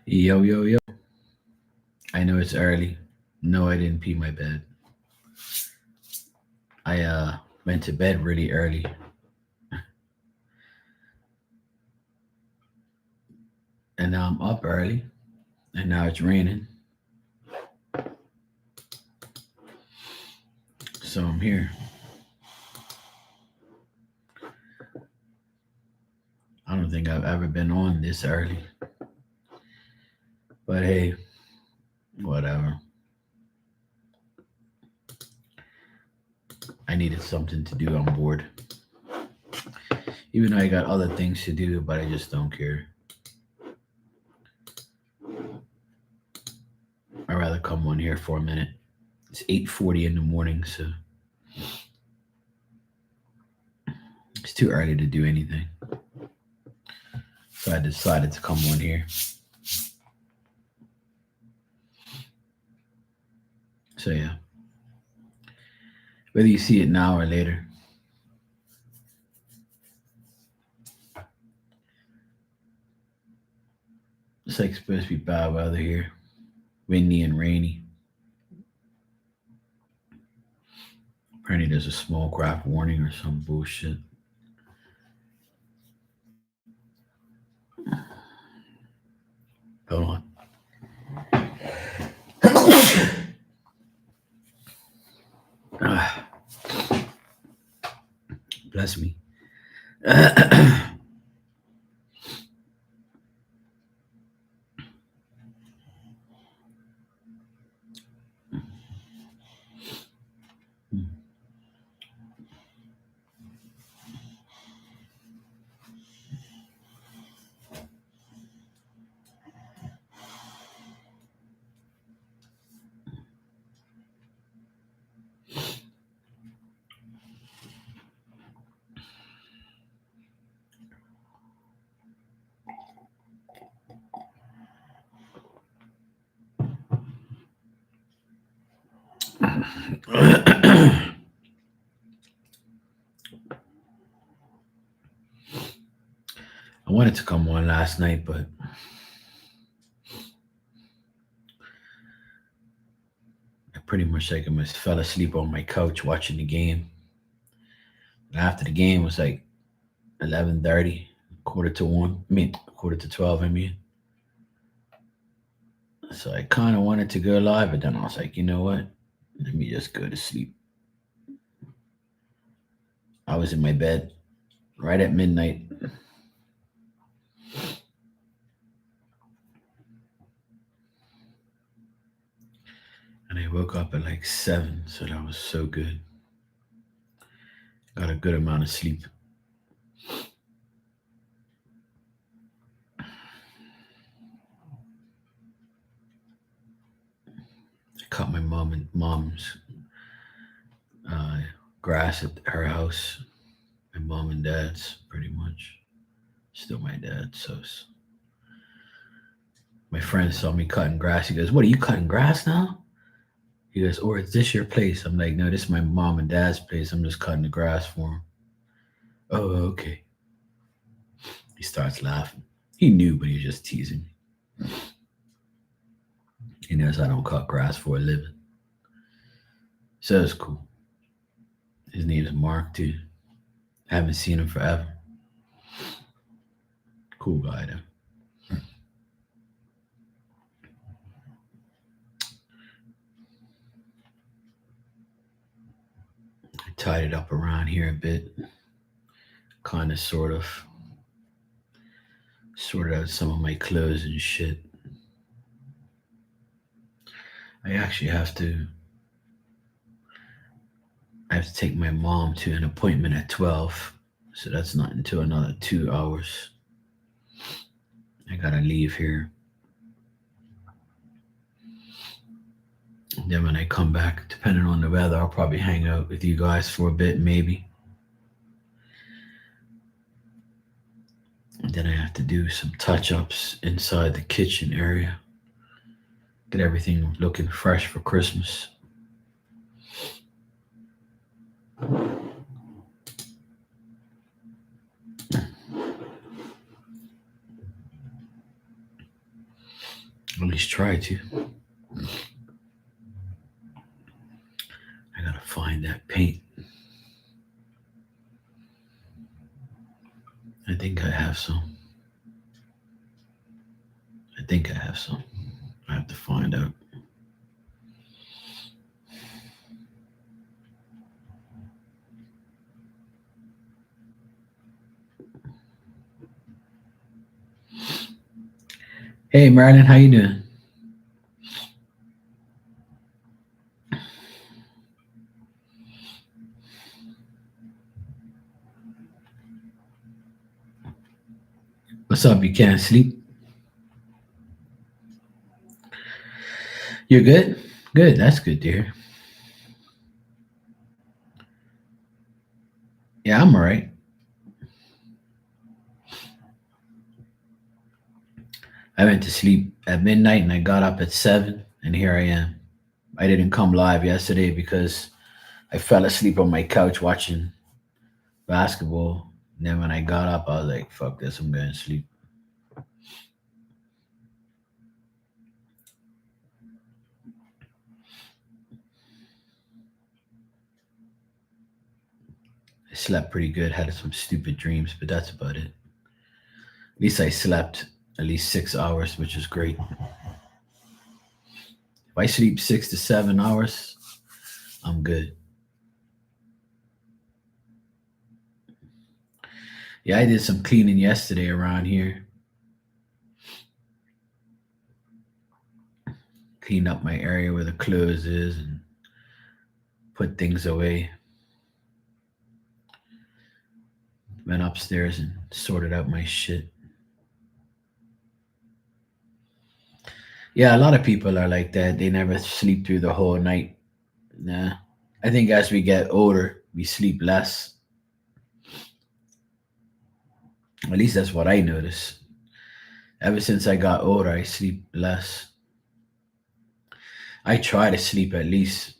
Yo, yo, yo. I know it's early. No, I didn't pee my bed. I went to bed really early, and now I'm up early, and now it's raining. So I'm here. I don't think I've ever been on this early. But hey, whatever. I needed something to do on board. Even though I got other things to do, but I just don't care. I'd rather come on here for a minute. It's 8:40 in the morning, so it's too early to do anything. So I decided to come on here. So yeah. Whether you see it now or later, it's like supposed to be bad weather here. Windy and rainy. Apparently there's a small craft warning or some bullshit. Hold on. Ah, bless me. I wanted to come on last night, but I pretty much like almost fell asleep on my couch watching the game. And after the game was like 11:30, quarter to one. I mean, quarter to 12. I mean, so I kind of wanted to go live, but then I was like, you know what? Let me just go to sleep. I was in my bed right at midnight, and I woke up at like 7, so that was so good. Got a good amount of sleep. I cut my mom's uh, grass at her house. My mom and dad's pretty much still my dad. So my friend saw me cutting grass. He goes, "What are you cutting grass now?" He goes, "Or is this your place?" I'm like, "No, this is my mom and dad's place. I'm just cutting the grass for him." Oh, okay. He starts laughing. He knew, but he was just teasing me. He knows I don't cut grass for a living. So it's cool. His name's Mark too. Haven't seen him forever. Cool guy though. I tied it up around here a bit, kind of, sort of, sorted out some of my clothes and shit. I actually I have to take my mom to an appointment at 12, so that's not until another 2 hours. I gotta leave here. Then when I come back, depending on the weather, I'll probably hang out with you guys for a bit, maybe. And then I have to do some touch ups inside the kitchen area. Get everything looking fresh for Christmas. At least try to. I gotta find that paint. I think I have some. I think I have some. I have to find out. Hey, Marilyn, how you doing? What's up? You can't sleep? You're good? Good. That's good to hear. Yeah, I'm all right. I went to sleep at midnight and I got up at 7, and here I am. I didn't come live yesterday because I fell asleep on my couch watching basketball. And then when I got up, I was like, fuck this, I'm going to sleep. I slept pretty good, had some stupid dreams, but that's about it. At least I slept at least 6 hours, which is great. If I sleep 6 to 7 hours, I'm good. Yeah, I did some cleaning yesterday around here. Cleaned up my area where the clothes is and put things away. Went upstairs and sorted out my shit. Yeah, a lot of people are like that. They never sleep through the whole night. Nah. I think as we get older, we sleep less. At least that's what I notice. Ever since I got older, I sleep less. I try to sleep at least,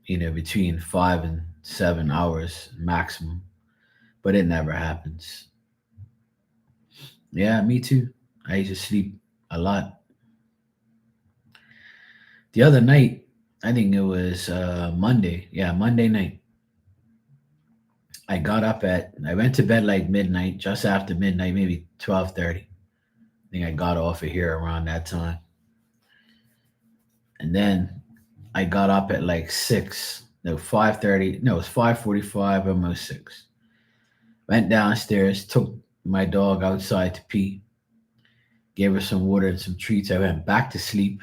between 5 and 7 hours maximum, but it never happens. Yeah, me too. I used to sleep a lot. The other night, I think it was Monday. Yeah, Monday night. I went to bed like midnight, just after midnight, maybe 12:30. I think I got off of here around that time. And then I got up at like 6, no, 5:30, no, it was 5:45, almost 6. Went downstairs, took my dog outside to pee, gave her some water and some treats. I went back to sleep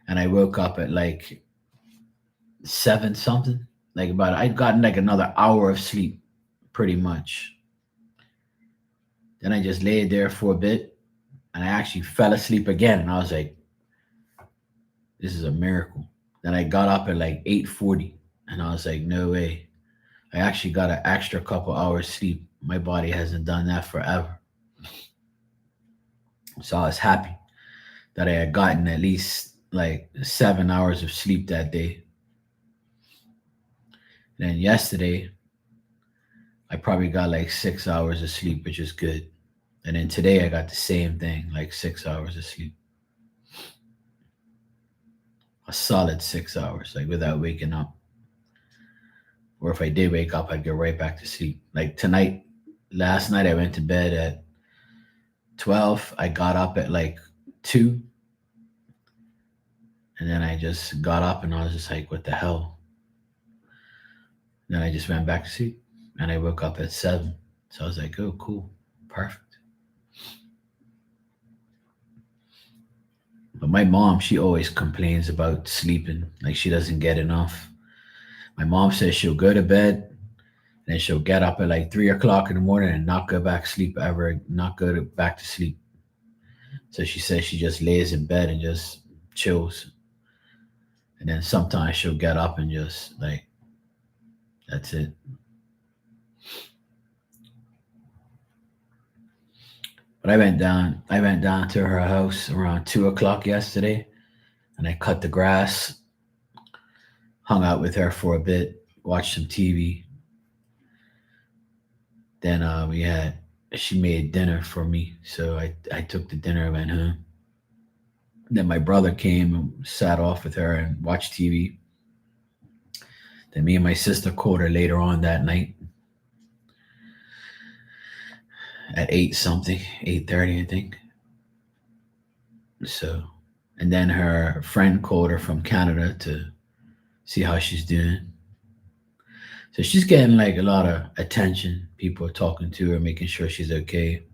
and I woke up at like 7 something. I'd gotten like another hour of sleep pretty much. Then I just laid there for a bit and I actually fell asleep again. And I was like, this is a miracle. Then I got up at like 8:40 and I was like, no way. I actually got an extra couple hours sleep. My body hasn't done that forever. So I was happy that I had gotten at least like 7 hours of sleep that day. Then yesterday, I probably got like 6 hours of sleep, which is good. And then today, I got the same thing, like 6 hours of sleep. A solid 6 hours, like without waking up. Or if I did wake up, I'd go right back to sleep. Like tonight, last night, I went to bed at 12. I got up at like 2. And then I just got up and I was just like, what the hell? Then I just went back to sleep and I woke up at 7. So I was like, oh, cool. Perfect. But my mom, she always complains about sleeping. Like she doesn't get enough. My mom says she'll go to bed and then she'll get up at like 3 o'clock in the morning and not go back to sleep ever, not go back to sleep. So she says she just lays in bed and just chills. And then sometimes she'll get up and just like, that's it. But I went down to her house around 2 o'clock yesterday. and I cut the grass, hung out with her for a bit, watched some TV. Then we had she made dinner for me, so I took the dinner and went home. Then my brother came and sat off with her and watched TV. Then me and my sister called her later on that night at 8 something, 8:30 I think. So, and then her friend called her from Canada to see how she's doing. So she's getting like a lot of attention. People are talking to her, making sure she's okay.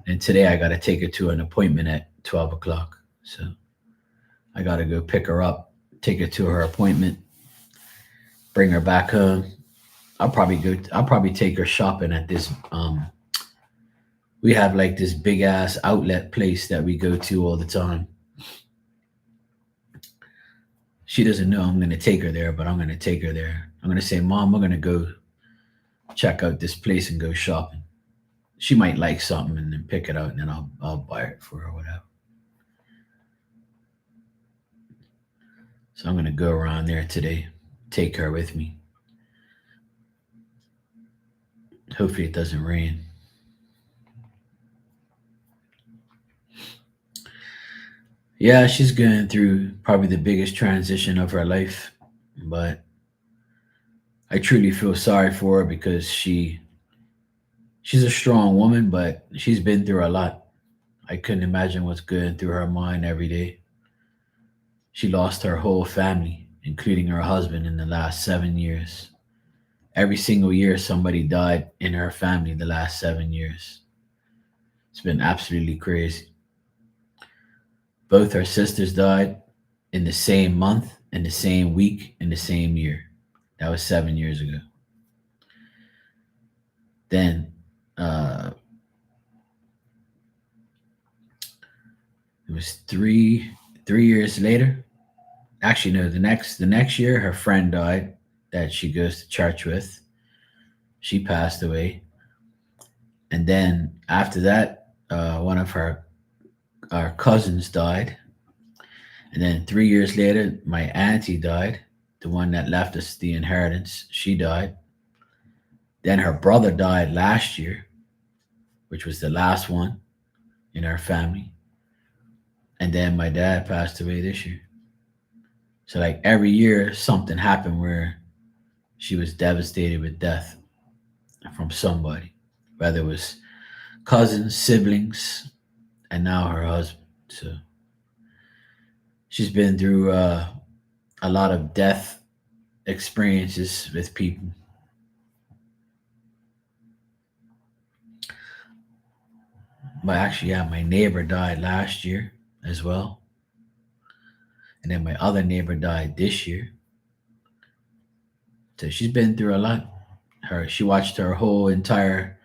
And today I got to take her to an appointment at 12 o'clock. So I got to go pick her up, take her to her appointment, bring her back home. I'll probably take her shopping at this. We have like this big ass outlet place that we go to all the time. She doesn't know I'm going to take her there, but I'm going to take her there. I'm going to say, Mom, we're going to go check out this place and go shopping. She might like something and then pick it out, and then I'll buy it for her, or whatever. So I'm gonna go around there today, take her with me. Hopefully it doesn't rain. Yeah, she's going through probably the biggest transition of her life, but I truly feel sorry for her because she's a strong woman, but she's been through a lot. I couldn't imagine what's going through her mind every day. She lost her whole family, including her husband, in the last 7 years. Every single year, somebody died in her family the last 7 years. It's been absolutely crazy. Both her sisters died in the same month, in the same week, in the same year. That was 7 years ago. Then uh, it was three years later. Actually, no, the next year, her friend died that she goes to church with. She passed away, and then after that, one of her our cousins died, and then 3 years later, my auntie died, the one that left us the inheritance. She died. Then her brother died last year, which was the last one in our family. And then my dad passed away this year. So like every year something happened where she was devastated with death from somebody, whether it was cousins, siblings, and now her husband. So she's been through a lot of death experiences with people. But actually, yeah, my neighbor died last year as well. And then my other neighbor died this year. So she's been through a lot. She watched her whole entire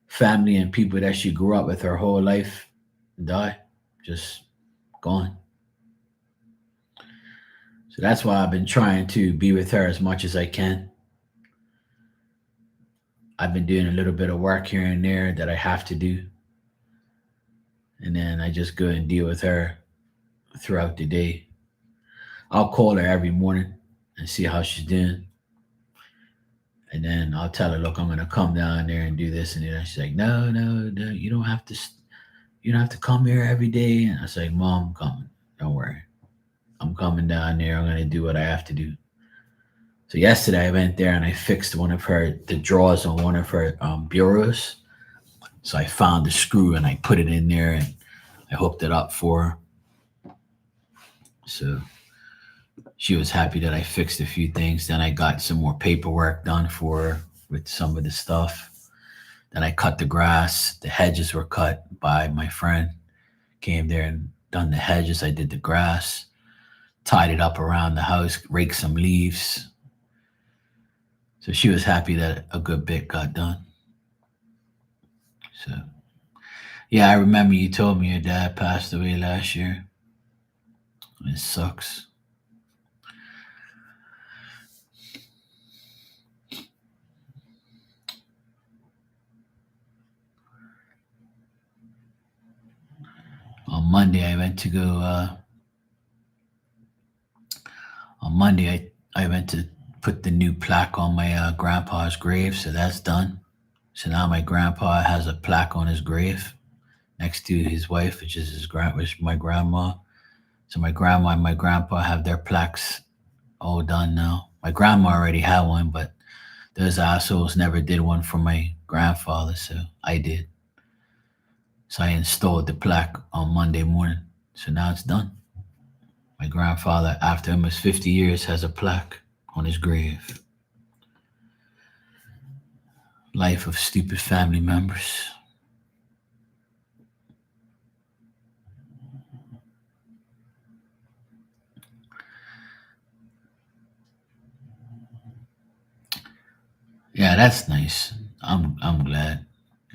family and people that she grew up with her whole life die, just gone. So that's why I've been trying to be with her as much as I can. I've been doing a little bit of work here and there that I have to do, and then I just go and deal with her throughout the day. I'll call her every morning and see how she's doing, and then I'll tell her, "Look, I'm gonna come down there and do this and that." She's like, "No, no, no, you don't have to. You don't have to come here every day." And I was like, "Mom, I'm coming. Don't worry. I'm coming down there. I'm gonna do what I have to do." So yesterday I went there and I fixed one of her the drawers on one of her bureaus. So I found the screw and I put it in there and I hooked it up for her. So she was happy that I fixed a few things. Then I got some more paperwork done for her with some of the stuff. Then I cut the grass. The hedges were cut by my friend. Came there and done the hedges. I did the grass, tied it up around the house, raked some leaves. So she was happy that a good bit got done. So yeah, I remember you told me your dad passed away last year. It sucks. On Monday, I went to go On Monday, I went to put the new plaque on my grandpa's grave, so that's done. So now my grandpa has a plaque on his grave next to his wife, which is my grandma. So my grandma and my grandpa have their plaques all done now. My grandma already had one, but those assholes never did one for my grandfather, so I did. So I installed the plaque on Monday morning. So now it's done. My grandfather, after almost 50 years, has a plaque on his grave. Life of stupid family members. Yeah, that's nice. I'm glad.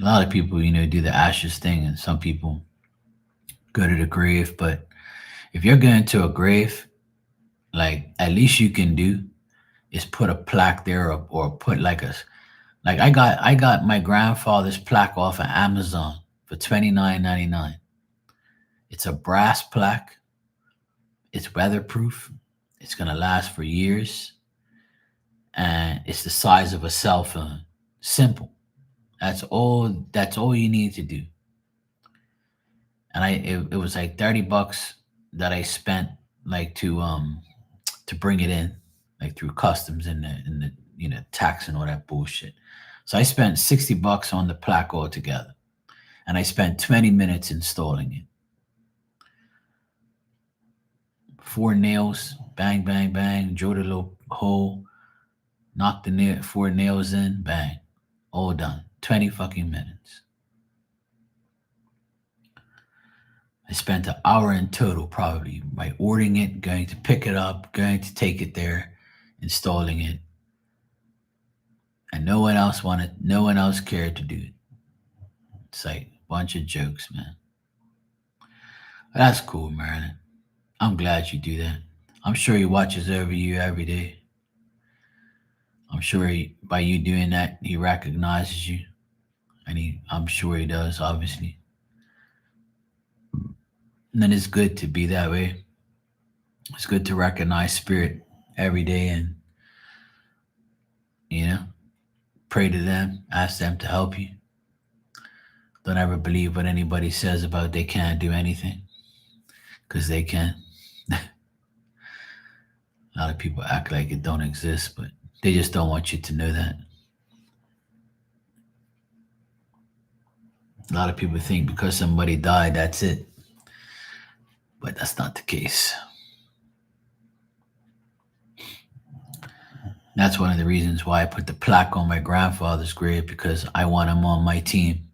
A lot of people, do the ashes thing, and some people go to the grave. But if you're going to a grave, like at least you can do is put a plaque there, or put like I got my grandfather's plaque off of Amazon for $29.99. It's a brass plaque. It's weatherproof. It's gonna last for years, and it's the size of a cell phone. Simple. That's all. That's all you need to do. And it was like $30 that I spent, like to bring it in, like through customs and the tax and all that bullshit. So I spent $60 on the plaque altogether, and I spent 20 minutes installing it. Four nails, bang, bang, bang, drilled a little hole, knocked four nails in, bang, all done. 20 fucking minutes. I spent an hour in total, probably, by ordering it, going to pick it up, going to take it there, installing it, and no one else cared to do it. It's like a bunch of jokes, man. That's cool, Marilyn. I'm glad you do that. I'm sure he watches over you every day. I'm sure by you doing that, he recognizes you, and I'm sure he does, obviously. And then it's good to be that way. It's good to recognize spirit every day, and you know, pray to them, ask them to help you. Don't ever believe what anybody says about they can't do anything, because they can. A lot of people act like it don't exist, but they just don't want you to know that. A lot of people think because somebody died, that's it. But that's not the case. That's one of the reasons why I put the plaque on my grandfather's grave, because I want him on my team.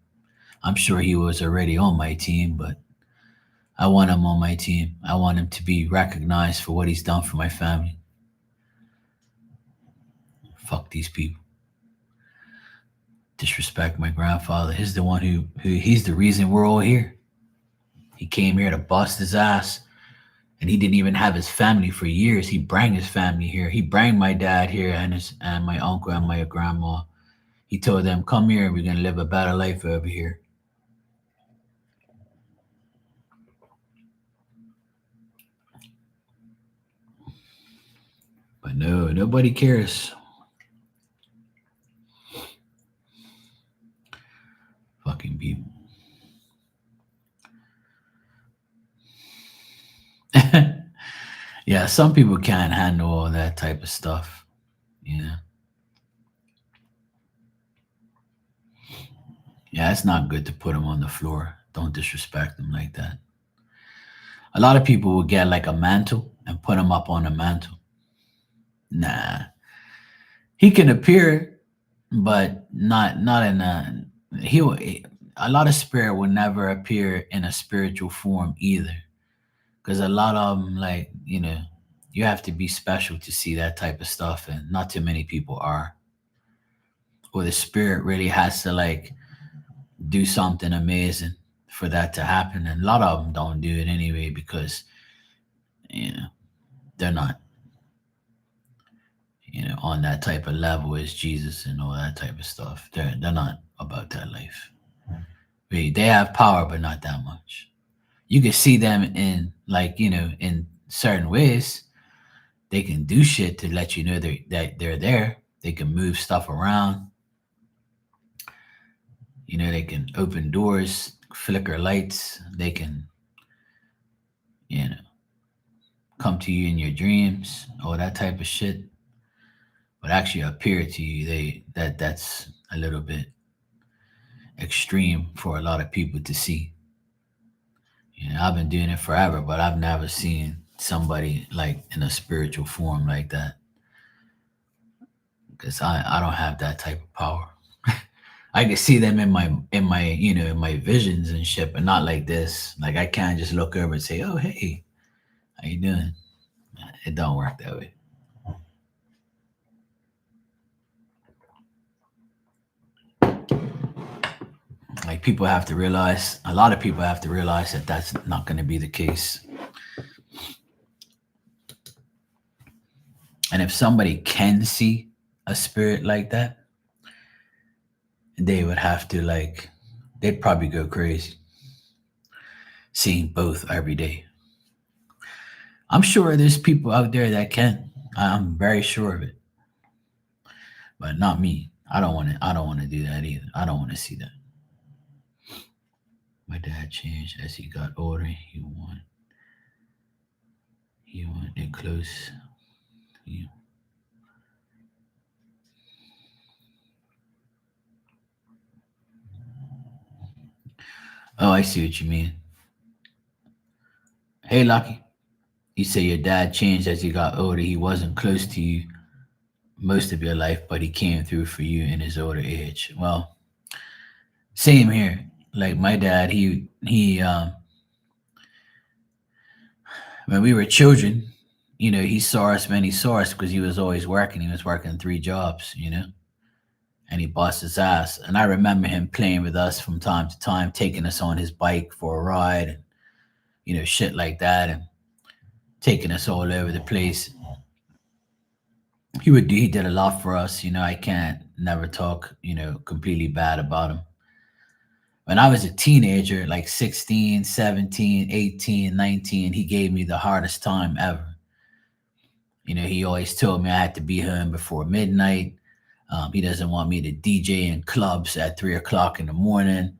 I'm sure he was already on my team, but I want him on my team. I want him to be recognized for what he's done for my family. Fuck these people. Disrespect my grandfather. He's the one who he's the reason we're all here. He came here to bust his ass, and he didn't even have his family for years. He brought his family here. He brought my dad here, and my uncle and my grandma. He told them, "Come here. We're gonna live a better life over here." But no, nobody cares. Fucking people. Yeah, some people can't handle all that type of stuff. Yeah, yeah, it's not good to put them on the floor. Don't disrespect them like that. A lot of people will get like a mantle and put him up on a mantle. Nah, he can appear, but not in a he. A lot of spirit will never appear in a spiritual form either, because a lot of them, like, you have to be special to see that type of stuff, and not too many people are. Or the spirit really has to like do something amazing for that to happen, and a lot of them don't do it anyway, because you know they're not on that type of level as Jesus and all that type of stuff. They're not about that life. They have power, but not that much. You can see them in, like, in certain ways, They can do shit to let you know that they're there. They can move stuff around. They can open doors, flicker lights. They can, you know, come to you in your dreams, all that type of shit. But actually appear to you, that's a little bit extreme for a lot of people to see. I've been doing it forever, but I've never seen somebody like in a spiritual form like that. Because I don't have that type of power. I can see them in my visions and shit, but not like this. Like I can't just look over and say, "Oh, hey, how you doing?" It don't work that way. Like people have to realize, a lot of people have to realize that that's not going to be the case. And if somebody can see a spirit like that, they would have to they'd probably go crazy seeing both every day. I'm sure there's people out there that can. I'm very sure of it, but not me. I don't want to. I don't want to do that either. I don't want to see that. My dad changed as he got older. He wanted close. He, oh, I see what you mean. Hey, Lucky. You say your dad changed as he got older. He wasn't close to you most of your life, but he came through for you in his older age. Well, same here. Like my dad, he when we were children, he saw us when he saw us because he was always working. He was working three jobs, and he bust his ass. And I remember him playing with us from time to time, taking us on his bike for a ride and shit like that, and taking us all over the place. He did a lot for us. I can't never talk completely bad about him. When I was a teenager, like 16, 17, 18, 19, he gave me the hardest time ever. He always told me I had to be home before midnight. He doesn't want me to DJ in clubs at 3 o'clock in the morning.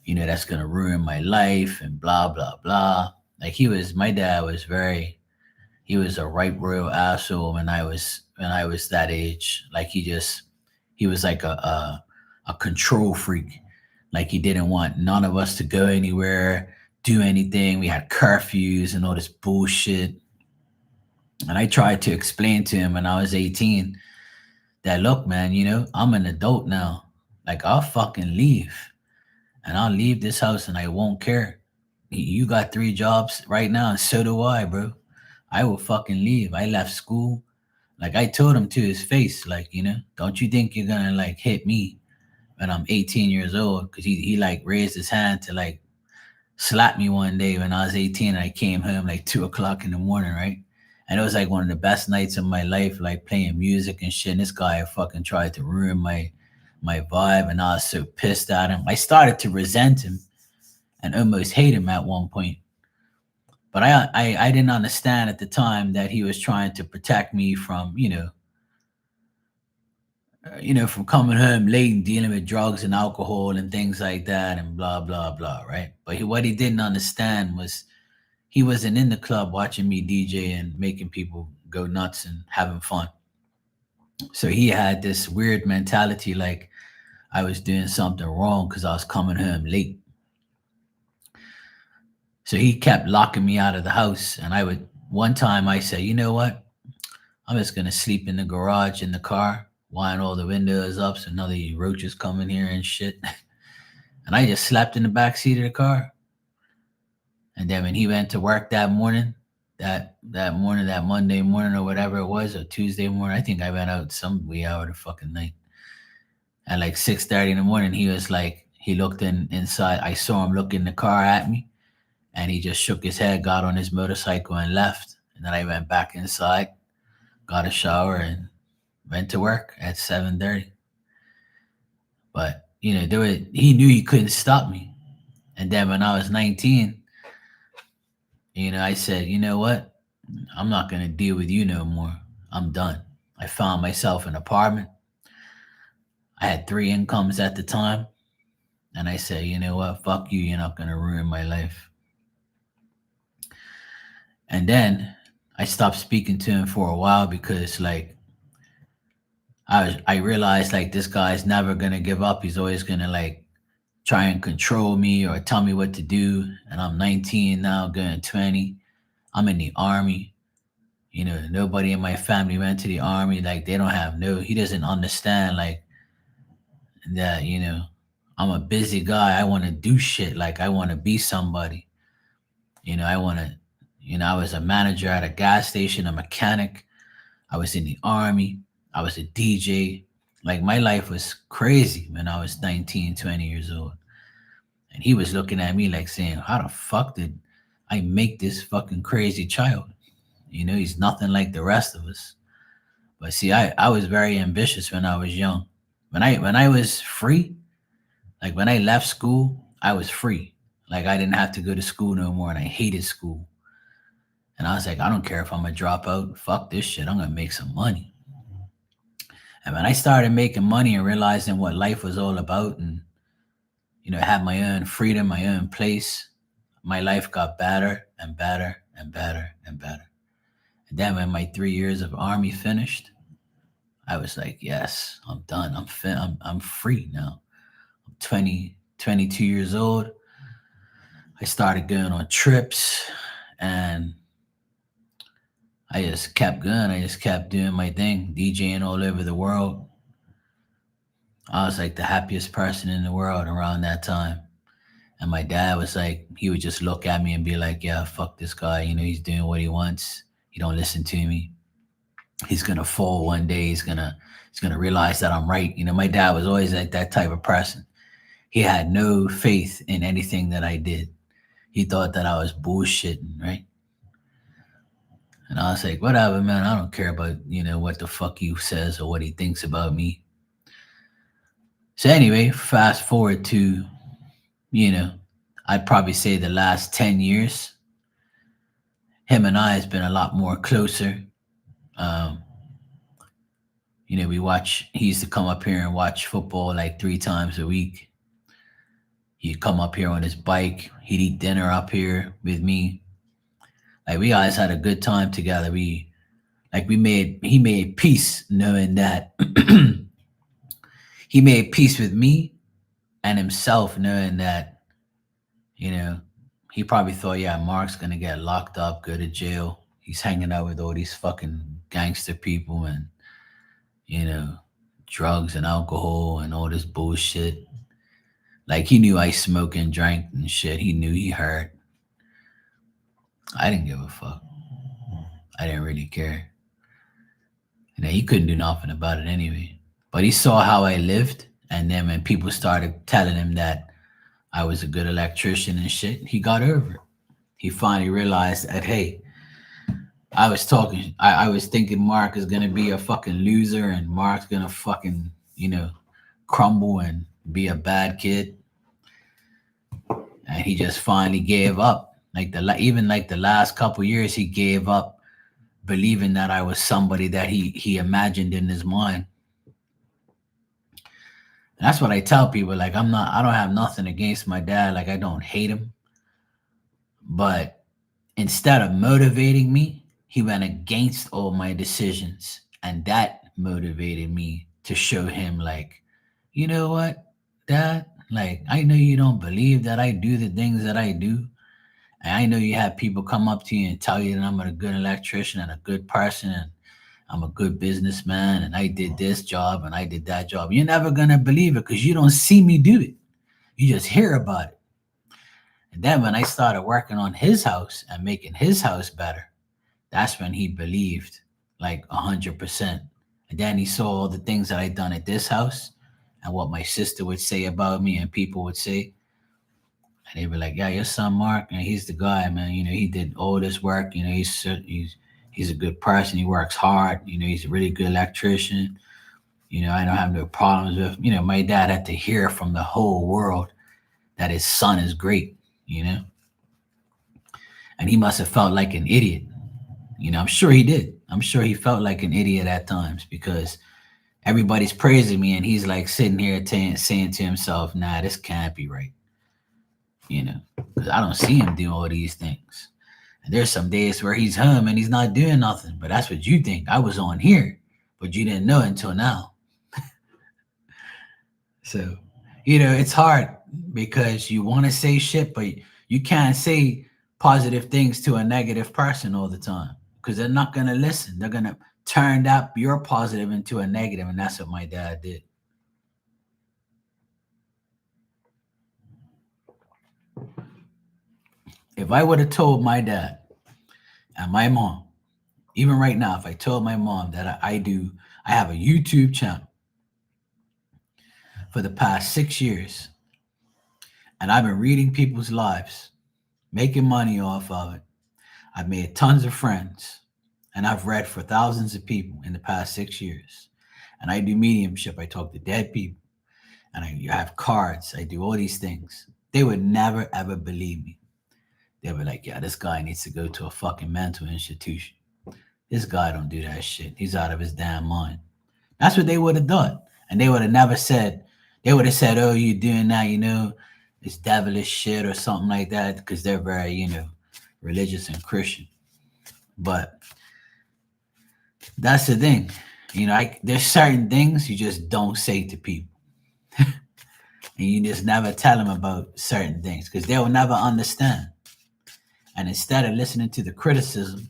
That's gonna ruin my life and blah blah blah. Like my dad was he was a right royal asshole when I was that age. Like he was like a control freak. Like he didn't want none of us to go anywhere, do anything. We had curfews and all this bullshit. And I tried to explain to him when I was 18 that look, man, I'm an adult now. Like I'll fucking leave. And I'll leave this house and I won't care. You got three jobs right now, and so do I, bro. I will fucking leave. I left school. Like I told him to his face, like, don't you think you're gonna like hit me when I'm 18 years old? Cause he like raised his hand to like slap me one day when I was 18 and I came home like 2 o'clock in the morning, right? And it was like one of the best nights of my life, like playing music and shit. And this guy fucking tried to ruin my vibe, and I was so pissed at him. I started to resent him and almost hate him at one point. But I didn't understand at the time that he was trying to protect me from from coming home late and dealing with drugs and alcohol and things like that and blah blah blah, right? But what he didn't understand was he wasn't in the club watching me DJ and making people go nuts and having fun. So he had this weird mentality, like I was doing something wrong because I was coming home late. So he kept locking me out of the house. And one time I said, you know what? I'm just going to sleep in the garage in the car, wind all the windows up so none of these roaches come in here and shit. And I just slept in the back seat of the car. And then when he went to work that morning, that morning, that Monday morning or whatever it was, or Tuesday morning, I think I went out some wee hour of the fucking night. At like 6:30 in the morning, he was like, he looked inside. I saw him look in the car at me, and he just shook his head, got on his motorcycle, and left. And then I went back inside, got a shower, and went to work at 7:30. But he knew he couldn't stop me. And then when I was 19, I said, you know what? I'm not gonna deal with you no more. I'm done. I found myself an apartment. I had three incomes at the time, and I said, you know what? Fuck you. You're not gonna ruin my life. And then I stopped speaking to him for a while because like I realized like this guy's never gonna give up. He's always gonna like try and control me or tell me what to do. And I'm 19 now, going 20. I'm in the army. You know, nobody in my family went to the army. Like they don't have no. He doesn't understand like that. You know, I'm a busy guy. I want to do shit. Like I want to be somebody. You know, I want to. You know, I was a manager at a gas station, a mechanic. I was in the army. I was a DJ. Like my life was crazy when I was 19, 20 years old. And he was looking at me like saying, how the fuck did I make this fucking crazy child? You know, he's nothing like the rest of us. But see, I was very ambitious when I was young. When I was free, like when I left school, I was free. Like I didn't have to go to school no more and I hated school. And I was like, I don't care if I'm gonna drop out. Fuck this shit. I'm gonna make some money. And when I started making money and realizing what life was all about and you know, have my own freedom, my own place, my life got better and better and better and better. And then when my 3 years of army finished, I was like, yes, I'm done. I'm free now. I'm 20, 22 years old. I started going on trips and I just kept going. I just kept doing my thing, DJing all over the world. I was like the happiest person in the world around that time. And my dad was like, he would just look at me and be like, yeah, fuck this guy. You know, he's doing what he wants. He don't listen to me. He's gonna fall one day. He's gonna realize that I'm right. You know, my dad was always like that type of person. He had no faith in anything that I did. He thought that I was bullshitting, right? And I was like, whatever, man. I don't care about, you know, what the fuck he says or what he thinks about me. So anyway, fast forward to, you know, I'd probably say the last 10 years, him and I has been a lot more closer. Um, you know, he used to come up here and watch football like 3 times a week. He'd come up here on his bike. He'd eat dinner up here with me. Like we always had a good time together. He made peace knowing that he made peace with me and himself knowing that, you know, he probably thought, yeah, Mark's gonna get locked up, go to jail. He's hanging out with all these fucking gangster people and, you know, drugs and alcohol and all this bullshit. Like he knew I smoked and drank and shit. He knew he heard. I didn't give a fuck. I didn't really care. You know, he couldn't do nothing about it anyway. But he saw how I lived, and then when people started telling him that I was a good electrician and shit, he got over it. He finally realized that hey, I was thinking Mark is gonna be a fucking loser and Mark's gonna fucking, you know, crumble and be a bad kid. And he just finally gave up. Even like the last couple years, he gave up believing that I was somebody that he imagined in his mind. And that's what I tell people. Like I don't have nothing against my dad. Like I don't hate him, but instead of motivating me, he went against all my decisions, and that motivated me to show him like, you know what, dad, like I know you don't believe that I do the things that I do. And I know you have people come up to you and tell you that I'm a good electrician and a good person and I'm a good businessman and I did this job and I did that job. You're never gonna believe it because you don't see me do it. You just hear about it. And then when I started working on his house and making his house better, that's when he believed like 100%. And then he saw all the things that I done at this house and what my sister would say about me and people would say. And they were like, "Yeah, your son Mark, and he's the guy, man. You know, he did all this work. You know, he's a good person. He works hard. You know, he's a really good electrician. You know, I don't have no problems with. You know, my dad had to hear from the whole world that his son is great. You know, and he must have felt like an idiot I'm sure he did. I'm sure he felt like an idiot at times because everybody's praising me and he's like sitting here saying to himself, nah, this can't be right. Because I don't see him do all these things. And there's some days where he's home and he's not doing nothing, but that's what you think. I was on here, but you didn't know until now. So, it's hard because you want to say shit, but you can't say positive things to a negative person all the time because they're not going to listen. They're going to turn that your positive into a negative, and that's what my dad did. If I would have told my dad and my mom, even right now, if I told my mom that I have a YouTube channel for the past 6 years and I've been reading people's lives, making money off of it, I've made tons of friends, and I've read for thousands of people in the past 6 years. And I do mediumship. I talk to dead people, and I have cards. I do all these things. They would never ever believe me. They were like, "Yeah, this guy needs to go to a fucking mental institution. This guy don't do that shit. He's out of his damn mind." That's what they would have done, and they would have never said. They would have said, "Oh, you doing that? It's devilish shit or something like that," because they're very, religious and Christian. But that's the thing. There's certain things you just don't say to people. And you just never tell them about certain things because they'll never understand. And instead of listening to the criticism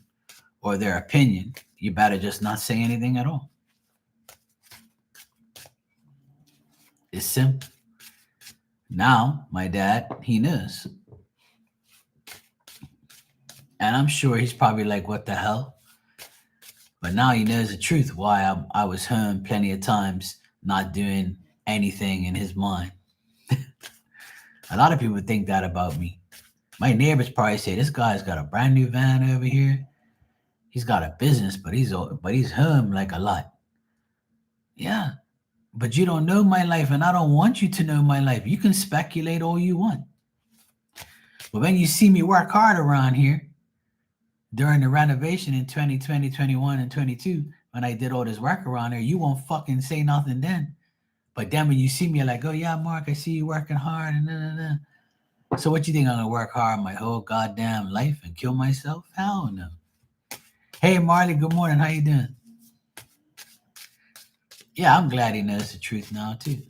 or their opinion, you better just not say anything at all. It's simple. Now, my dad, he knows. And I'm sure he's probably like, what the hell? But now he knows the truth why I was home plenty of times not doing anything in his mind. A lot of people think that about me. My neighbors probably say this guy's got a brand new van over here. He's got a business, but he's home like a lot. Yeah, but you don't know my life, and I don't want you to know my life. You can speculate all you want, but when you see me work hard around here during the renovation in 2020, 21, and 22, when I did all this work around here, you won't fucking say nothing then. But then when you see me, you're like, oh yeah, Mark, I see you working hard, and So what you think I'm gonna work hard my whole goddamn life and kill myself? Hell no. Hey Marley, good morning. How you doing? Yeah, I'm glad he knows the truth now too.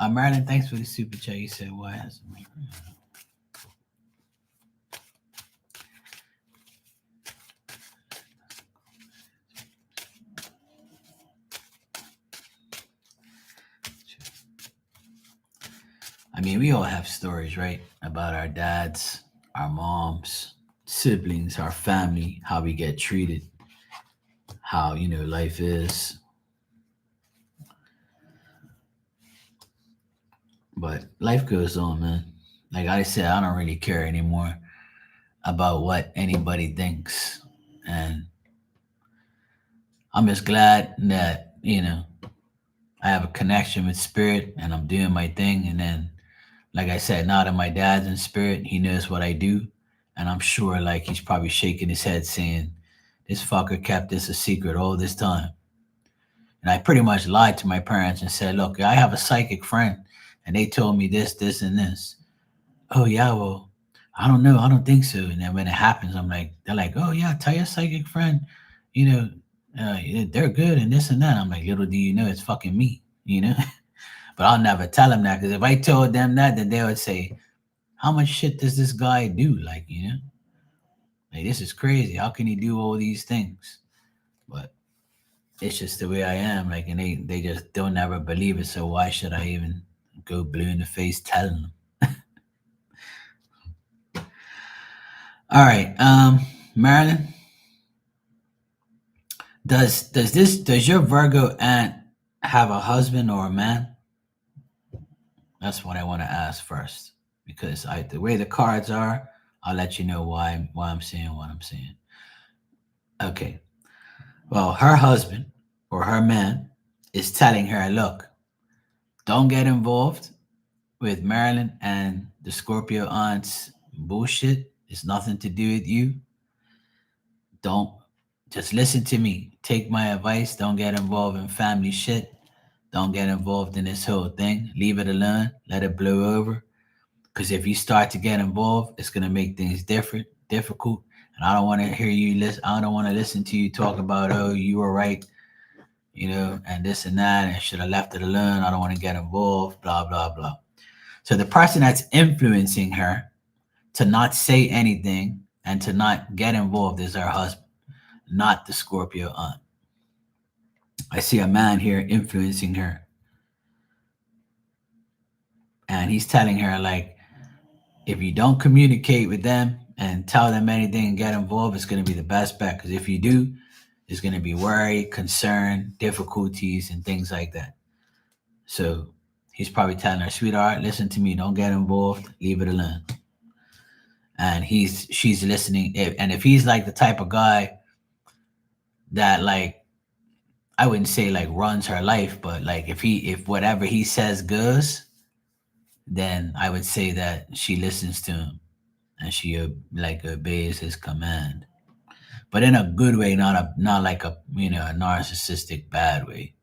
Marilyn, thanks for the super chat. You said why hasn't my I mean, we all have stories, right? About our dads, our moms, siblings, our family, how we get treated, how, life is. But life goes on, man. Like I said, I don't really care anymore about what anybody thinks. And I'm just glad that, I have a connection with spirit and I'm doing my thing. And then, like I said, now that my dad's in spirit, he knows what I do. And I'm sure like he's probably shaking his head saying, this fucker kept this a secret all this time. And I pretty much lied to my parents and said, look, I have a psychic friend and they told me this, this, and this. Oh yeah, well, I don't know. I don't think so. And then when it happens, they're like, oh yeah, tell your psychic friend, you know, they're good and this and that. I'm like, little do you know, it's fucking me. But I'll never tell them that because if I told them that, then they would say, how much shit does this guy do? Like this is crazy. How can he do all these things? But it's just the way I am. Like, and they just don't ever believe it. So why should I even go blue in the face telling them? All right, Marilyn, does your Virgo aunt have a husband or a man? That's what I want to ask first because the way the cards are, I'll let you know why I'm saying what I'm saying. Okay. Well, her husband or her man is telling her, look, don't get involved with Marilyn and the Scorpio aunt's bullshit. It's nothing to do with you. Don't just listen to me. Take my advice. Don't get involved in family shit. Don't get involved in this whole thing. Leave it alone. Let it blow over. Because if you start to get involved, it's gonna make things difficult. And I don't want to hear you listen. I don't want to listen to you talk about, oh, you were right, and this and that, and should have left it alone. I don't want to get involved. Blah blah blah. So the person that's influencing her to not say anything and to not get involved is her husband, not the Scorpio aunt. I see a man here influencing her, and he's telling her, like, if you don't communicate with them and tell them anything and get involved, it's going to be the best bet. Because if you do, there's going to be worry, concern, difficulties, and things like that. So he's probably telling her, sweetheart, listen to me. Don't get involved. Leave it alone. And she's listening. And if he's like the type of guy that, like, I wouldn't say like runs her life, but like if whatever he says goes, then I would say that she listens to him and she like obeys his command, but in a good way, not like a narcissistic bad way.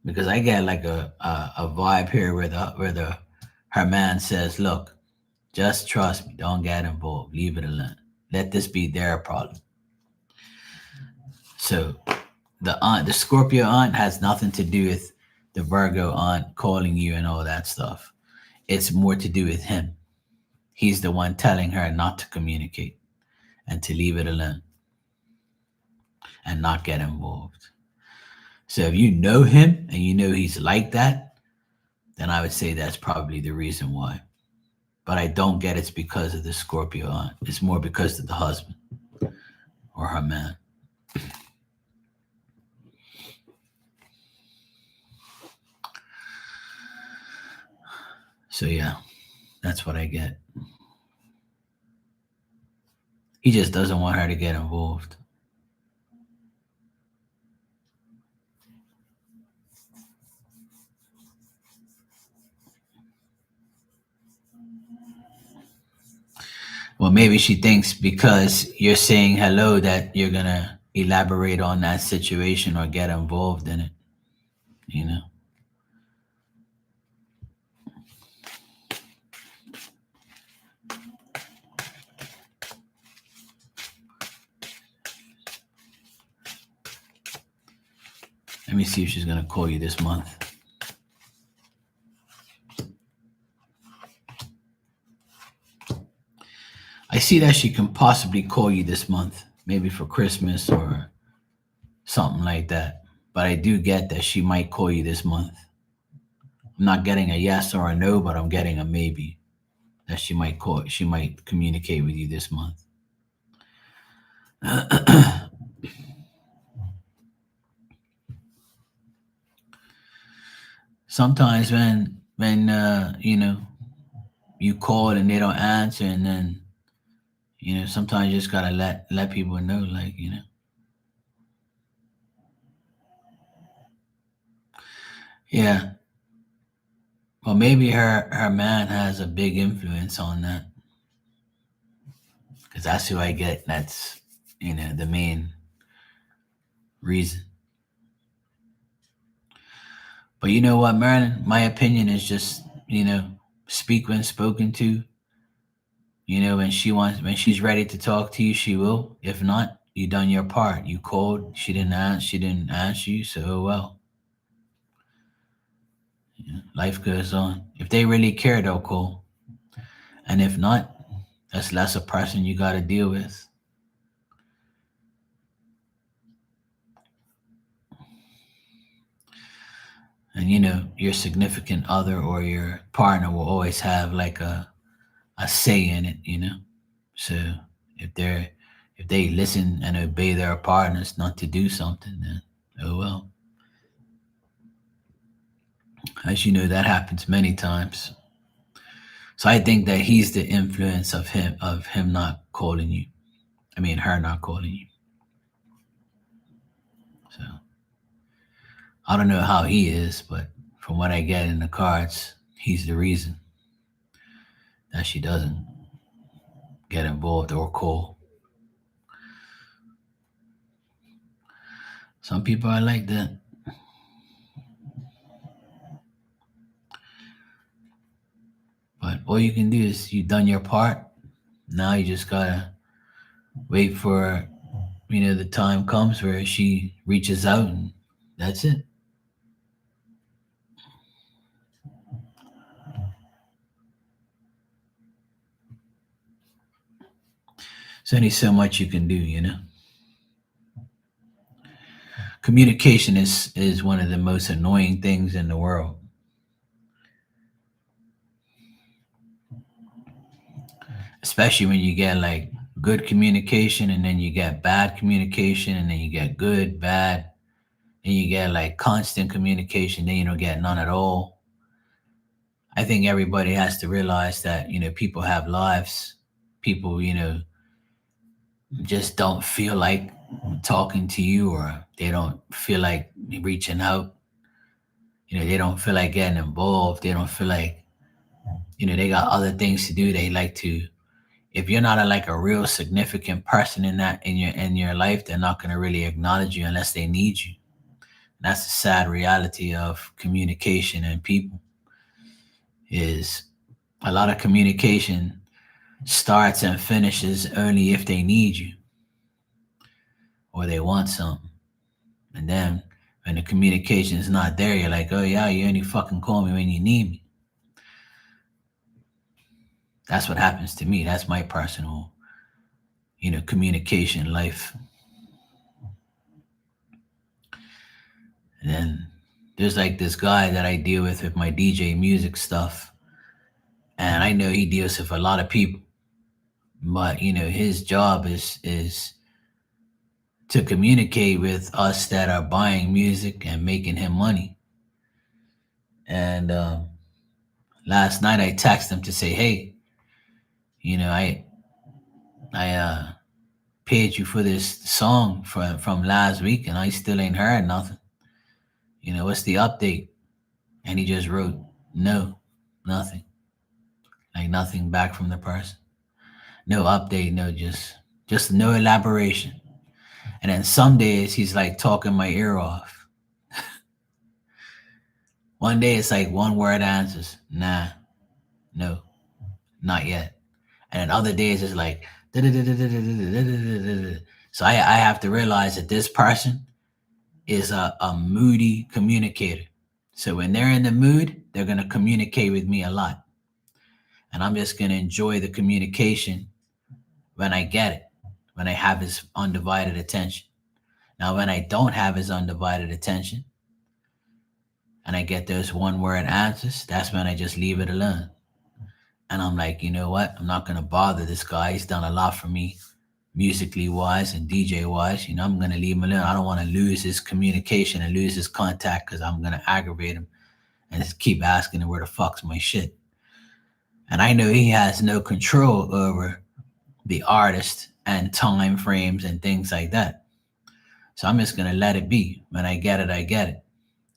Because I get like a vibe here where the her man says, look, just trust me, don't get involved, leave it alone, let this be their problem. So the Scorpio aunt has nothing to do with the Virgo aunt calling you and all that stuff. It's more to do with him. He's the one telling her not to communicate and to leave it alone and not get involved. So if you know him and you know he's like that, then I would say that's probably the reason why. But I don't get it's because of the Scorpio aunt. It's more because of the husband or her man. So yeah, that's what I get. He just doesn't want her to get involved. Well, maybe she thinks because you're saying hello that you're gonna elaborate on that situation or get involved in it. You know. Let me see if she's gonna call you this month. I see that she can possibly call you this month, maybe for Christmas or something like that. But I do get that she might call you this month. I'm not getting a yes or a no, but I'm getting a maybe that she might communicate with you this month. Sometimes when you call and they don't answer, and then sometimes you just gotta let people know, like, yeah. Well, maybe her man has a big influence on that, because that's who I get. That's the main reason. But you know what, Marilyn? My opinion is just speak when spoken to. When she's ready to talk to you, she will. If not, you done your part. You called. She didn't answer you. So oh well. Life goes on. If they really care, they'll call. And if not, that's less a person you got to deal with. And your significant other or your partner will always have like a say in it. So if they listen and obey their partners not to do something, then oh well. As you know, that happens many times. So I think that he's the influence of him not calling you. I mean, her not calling you. So I don't know how he is, but from what I get in the cards, he's the reason that she doesn't get involved or call. Some people are like that. But all you can do is you've done your part. Now you just gotta wait for the time comes where she reaches out, and that's it. There's only so much you can do. Communication is one of the most annoying things in the world, especially when you get like good communication and then you get bad communication and then you get good, bad, and you get like constant communication, then you don't get none at all. I think everybody has to realize that, people have lives. People, just don't feel like talking to you, or they don't feel like reaching out. They don't feel like getting involved. They don't feel like, they got other things to do. They like to, if you're not like a real significant person in your life, they're not going to really acknowledge you unless they need you. That's the sad reality of communication and people, is a lot of communication starts and finishes only if they need you or they want something. And then when the communication is not there, you're like, oh yeah, you only fucking call me when you need me. That's what happens to me. That's my personal, communication life. And then there's like this guy that I deal with my DJ music stuff. And I know he deals with a lot of people. But his job is to communicate with us that are buying music and making him money. And last night I texted him to say, hey, I paid you for this song from last week and I still ain't heard nothing. What's the update? And he just wrote, no, nothing. Like nothing back from the person. No update, no, just no elaboration. And then some days he's like talking my ear off. One day it's like one word answers, nah, no, not yet. And then other days it's like, so I have to realize that this person is a moody communicator. So when they're in the mood, they're going to communicate with me a lot. And I'm just going to enjoy the communication when I get it, when I have his undivided attention. Now, when I don't have his undivided attention and I get those one word answers, that's when I just leave it alone. And I'm like, you know what? I'm not going to bother this guy. He's done a lot for me, musically wise and DJ wise. I'm going to leave him alone. I don't want to lose his communication and lose his contact because I'm going to aggravate him and just keep asking him where the fuck's my shit. And I know he has no control over the artist and time frames and things like that. So I'm just going to let it be. When I get it, I get it.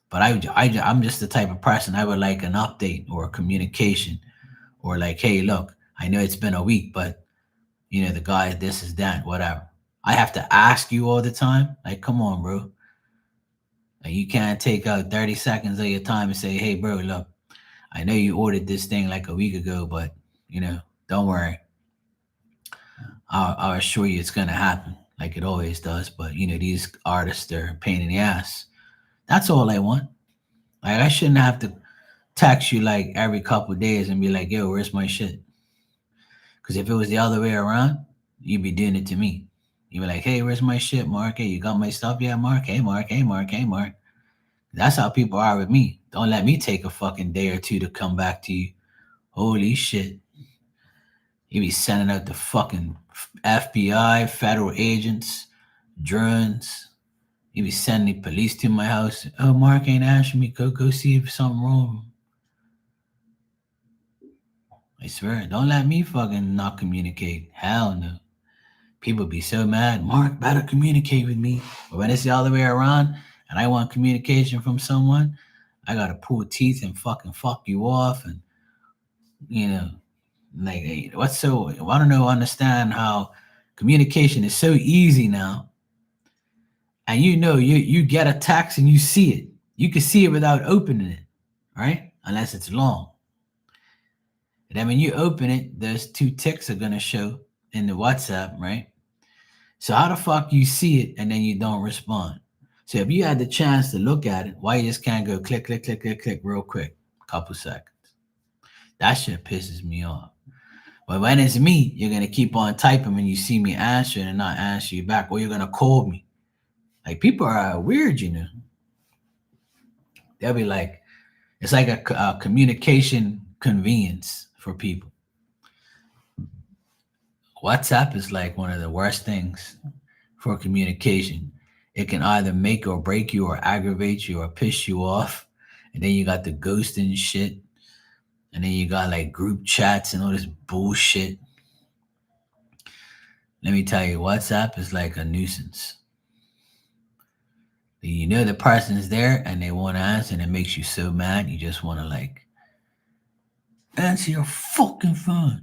But I'm just the type of person I would like an update or a communication, or like, hey, look, I know it's been a week, but the guy, this is that, whatever. I have to ask you all the time. Like, come on, bro. Like, you can't take out 30 seconds of your time and say, hey, bro, look, I know you ordered this thing like a week ago, but don't worry. I'll assure you it's gonna happen, like it always does. But these artists, they're a pain in the ass. That's all I want. Like, I shouldn't have to text you like every couple of days and be like, yo, where's my shit? Because if it was the other way around, you'd be doing it to me. You'd be like, hey, where's my shit, Mark? Hey, you got my stuff? Yeah, Mark. Hey, Mark. Hey, Mark. Hey, Mark. That's how people are with me. Don't let me take a fucking day or two to come back to you. Holy shit. You be sending out the fucking FBI, federal agents, drones. You be sending police to my house. Oh, Mark ain't answering me. Go see if something wrong. I swear, don't let me fucking not communicate. Hell no. People be so mad. Mark, better communicate with me. But when it's the other way around and I want communication from someone, I gotta pull teeth and fucking fuck you off. And, like, what's so, I don't know, understand how communication is so easy now. and you get a text and you see it. You can see it without opening it, right? Unless it's long. And then when you open it, those two ticks are gonna show in the WhatsApp, right? So how the fuck you see it and then you don't respond? So if you had the chance to look at it, why you just can't go click, click, click, click, click real quick, couple seconds? That shit pisses me off. But when it's me, you're gonna keep on typing when you see me answering and not answer you back, or you're gonna call me. Like people are weird, you know. They'll be like, it's like a communication convenience for people. WhatsApp is like one of the worst things for communication. It can either make or break you, or aggravate you, or piss you off. And then you got the ghosting shit. And then you got like group chats and all this bullshit. Let me tell you, WhatsApp is like a nuisance. You know the person's there and they want to answer, and it makes you so mad. You just want to like answer your fucking phone.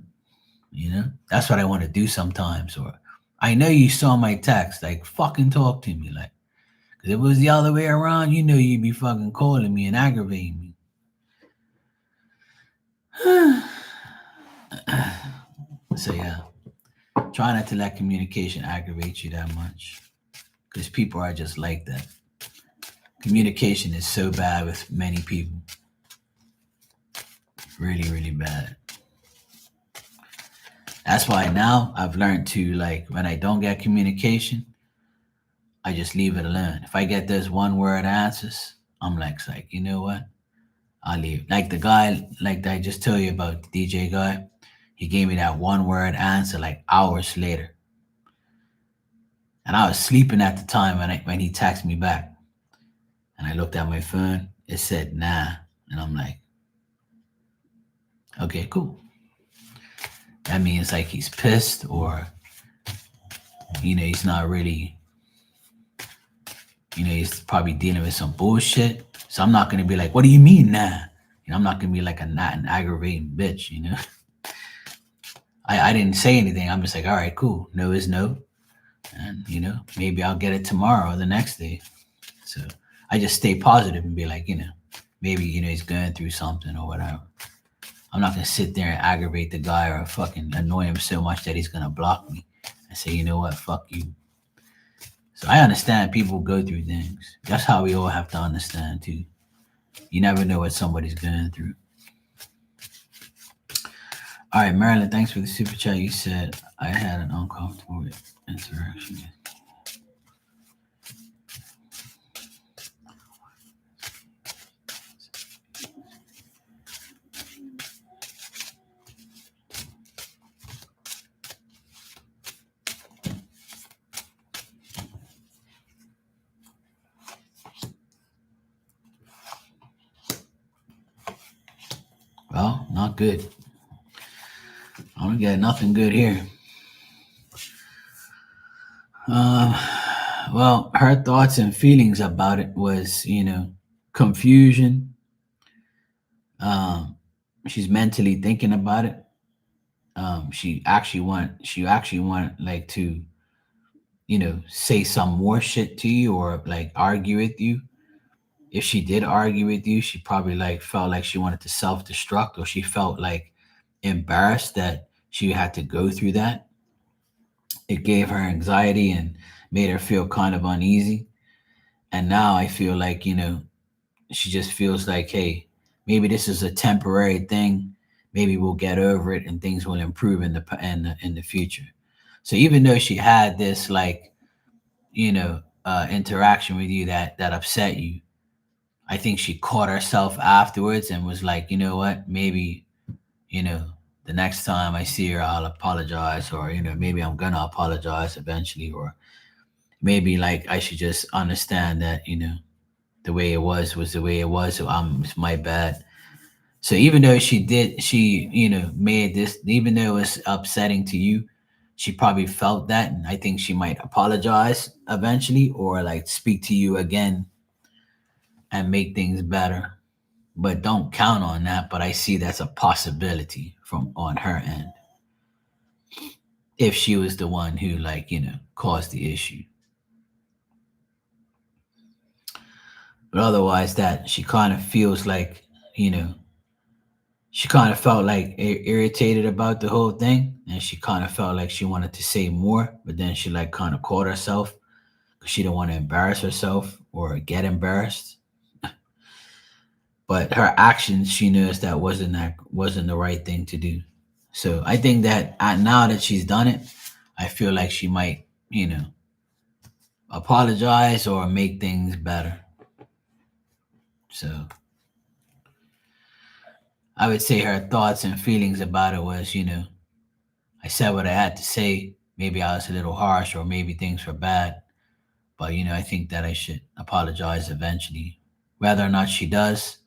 You know, that's what I want to do sometimes. Or I know you saw my text, like fucking talk to me, like. Cause if it was the other way around, you know you'd be fucking calling me and aggravating me. So yeah, try not to let communication aggravate you that much, because people are just like that. Communication is so bad with many people, really, really bad. That's why now I've learned to, like, when I don't get communication, I just leave it alone. If I get those one word answers, I'm like, you know what? I'll leave. Like the guy, like I just told you about, the DJ guy, he gave me that one word answer like hours later. And I was sleeping at the time when he texted me back. And I looked at my phone, it said nah. And I'm like, okay, cool. That means like he's pissed, or he's not really, he's probably dealing with some bullshit. So I'm not gonna be like, what do you mean nah? I'm not gonna be like an aggravating bitch, I didn't say anything. I'm just like, all right, cool. No is no. And maybe I'll get it tomorrow or the next day. So I just stay positive and be like, maybe he's going through something or whatever. I'm not gonna sit there and aggravate the guy or fucking annoy him so much that he's gonna block me and say, you know what, fuck you. So I understand people go through things. That's how we all have to understand too. You never know what somebody's going through. All right, Marilyn, thanks for the super chat. You said I had an uncomfortable interaction. Well, not good. I don't get nothing good here. Well, her thoughts and feelings about it was, confusion. Um, she's mentally thinking about it. She actually want like to, say some more shit to you, or like argue with you. If she did argue with you, she probably like felt like she wanted to self-destruct, or she felt like embarrassed that she had to go through that. It gave her anxiety and made her feel kind of uneasy. And now I feel like, she just feels like, hey, maybe this is a temporary thing. Maybe we'll get over it and things will improve in the future. So even though she had this like, interaction with you that upset you, I think she caught herself afterwards and was like, you know what, maybe, you know, the next time I see her, I'll apologize, or, maybe I'm gonna apologize eventually, or maybe like I should just understand that, the way it was the way it was. So it's my bad. So even though she, made this, even though it was upsetting to you, she probably felt that. And I think she might apologize eventually, or like speak to you again and make things better. But don't count on that. But I see that's a possibility from on her end, if she was the one who, like, caused the issue. But otherwise, that she kind of feels like, you know, she kind of felt like irritated about the whole thing, and she kind of felt like she wanted to say more, but then she like kind of caught herself because she didn't want to embarrass herself or get embarrassed. But her actions, she knows that wasn't the right thing to do. So I think that now that she's done it, I feel like she might, apologize or make things better. So I would say her thoughts and feelings about it was, I said what I had to say. Maybe I was a little harsh, or maybe things were bad. But I think that I should apologize eventually. Whether or not she does,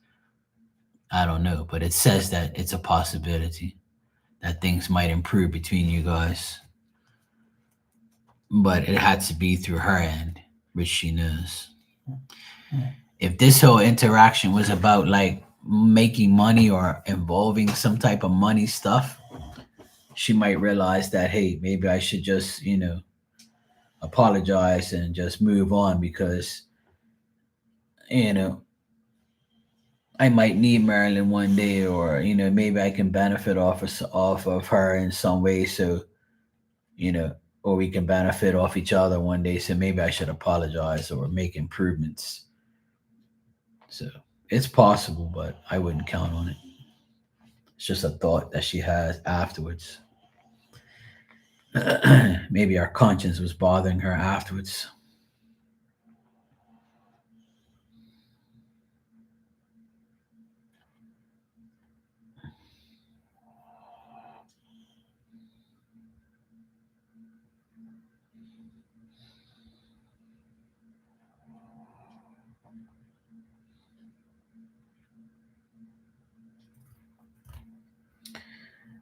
I don't know. But it says that it's a possibility that things might improve between you guys. But it had to be through her end, which she knows. If this whole interaction was about like making money or involving some type of money stuff, she might realize that, hey, maybe I should just, apologize and just move on because, you know, I might need Marilyn one day, or maybe I can benefit off of her in some way. So you know, or we can benefit off each other one day. So maybe I should apologize or make improvements. So it's possible, but I wouldn't count on it. It's just a thought that she has afterwards. Maybe our conscience was bothering her afterwards.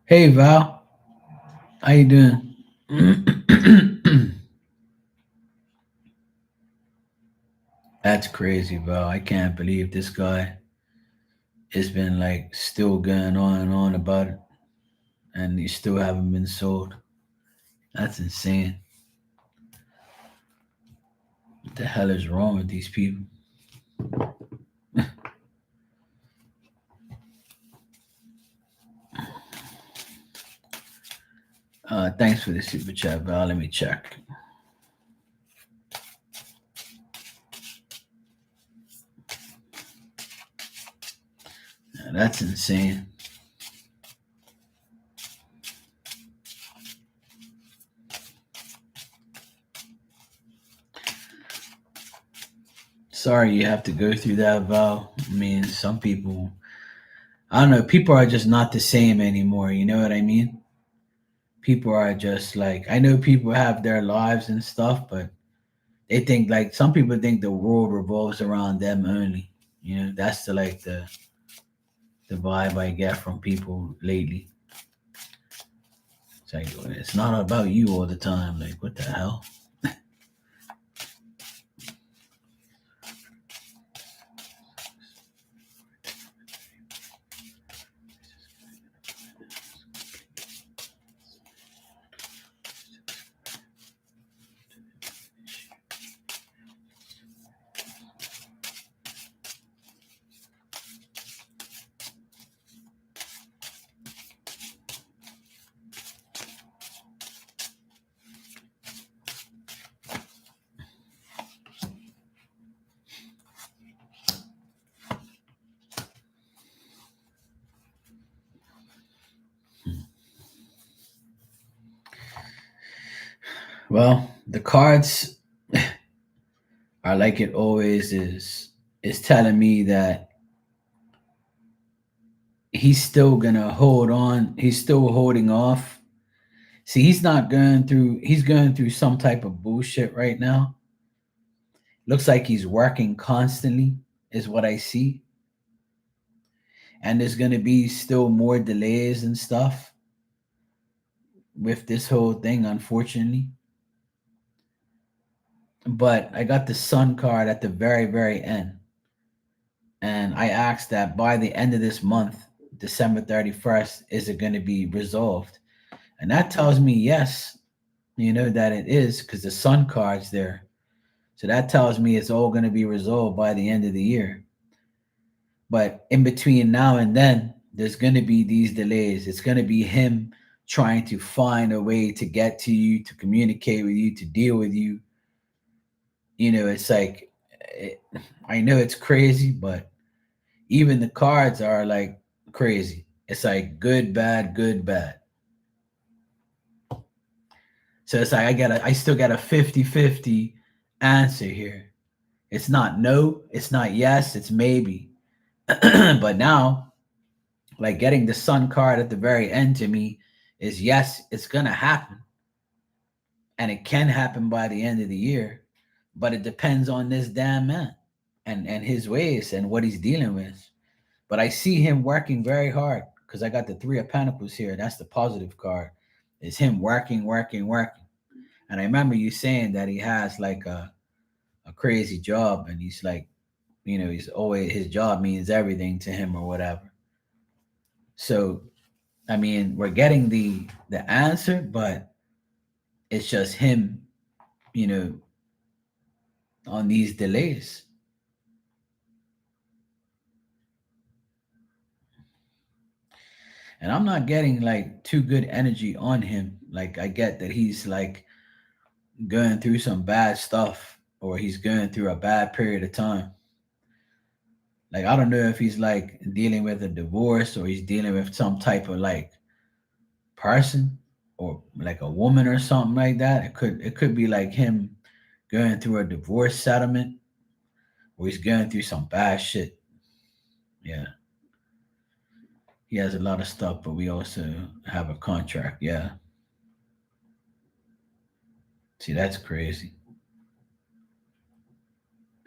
Hey Val, how you doing? That's crazy, Val. I can't believe this guy has been like still going on and on about it, and he still haven't been sold. That's insane. What the hell is wrong with these people? Thanks for the super chat, Val. Let me check. That's insane. Sorry you have to go through that, Val. I mean, some people, I don't know, people are just not the same anymore. You know what I mean? People are just like, I know people have their lives and stuff, but they think like some people think the world revolves around them only. That's the vibe I get from people lately. It's like it's not about you all the time. Like what the hell? Well, the cards are like it always is. It's telling me that he's still gonna hold on. He's still holding off. See, he's going through some type of bullshit right now. Looks like he's working constantly, is what I see. And there's gonna be still more delays and stuff with this whole thing, unfortunately. But I got the Sun card at the very, very end. And I asked that by the end of this month, December 31st, is it going to be resolved? And that tells me yes, that it is because the Sun card's there. So that tells me it's all going to be resolved by the end of the year. But in between now and then, there's going to be these delays. It's going to be him trying to find a way to get to you, to communicate with you, to deal with you. It's like, I know it's crazy, but even the cards are like crazy. It's like good, bad, good, bad. So it's like I still got a 50-50 answer here. It's not no, it's not yes, it's maybe. But now, like getting the sun card at the very end to me is yes, it's gonna happen. And it can happen by the end of the year, but it depends on this damn man and his ways and what he's dealing with. But I see him working very hard because I got the Three of Pentacles here. That's the positive card. Is him working, working, working. And I remember you saying that he has like a crazy job, and he's like, he's always, his job means everything to him or whatever. So, I mean, we're getting the answer, but it's just him, you know, on these delays. And I'm not getting like too good energy on him. Like I get that he's like going through some bad stuff, or he's going through a bad period of time. Like I don't know if he's like dealing with a divorce, or he's dealing with some type of like person, or like a woman or something like that. It could be like him going through a divorce settlement, or he's going through some bad shit. Yeah. He has a lot of stuff, but we also have a contract. Yeah. See, that's crazy.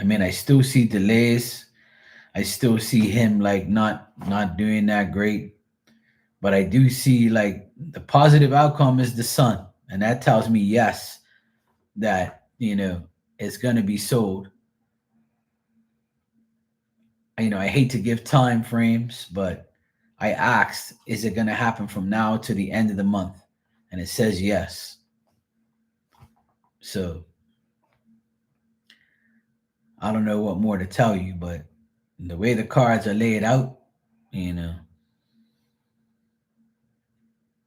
I mean, I still see delays. I still see him like not doing that great, but I do see like the positive outcome is the sun, and that tells me yes, that it's gonna be sold. I hate to give time frames, but I asked, is it gonna happen from now to the end of the month? And it says yes. So I don't know what more to tell you, but the way the cards are laid out, you know,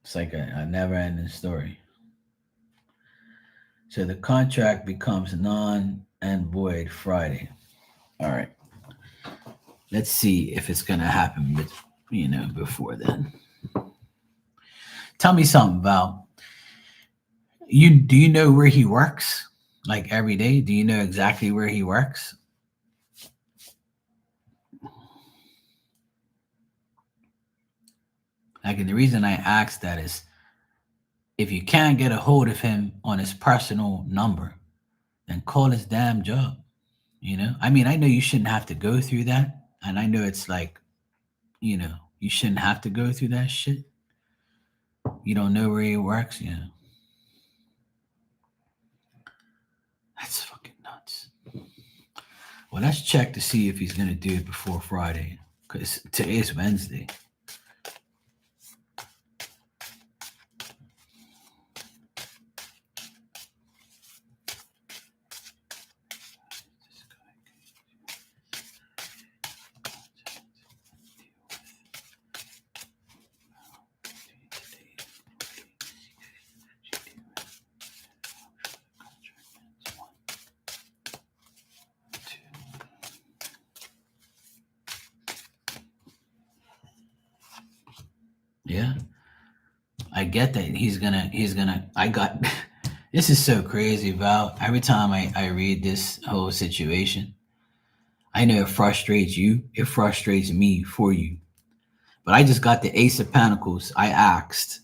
it's like a never ending story. So the contract becomes non and void Friday. All right. Let's see if it's gonna happen before then. Tell me something, Val. Do you know where he works? Like every day? Do you know exactly where he works? Like, and the reason I asked that is, if you can't get a hold of him on his personal number, then call his damn job. I mean, I know you shouldn't have to go through that. And I know it's like, you shouldn't have to go through that shit. You don't know where he works, That's fucking nuts. Well, let's check to see if he's gonna do it before Friday. Because today's Wednesday. Yeah. I get that he's gonna I got this is so crazy, Val. Every time I read this whole situation, I know it frustrates you. It frustrates me for you. But I just got the Ace of Pentacles. I asked,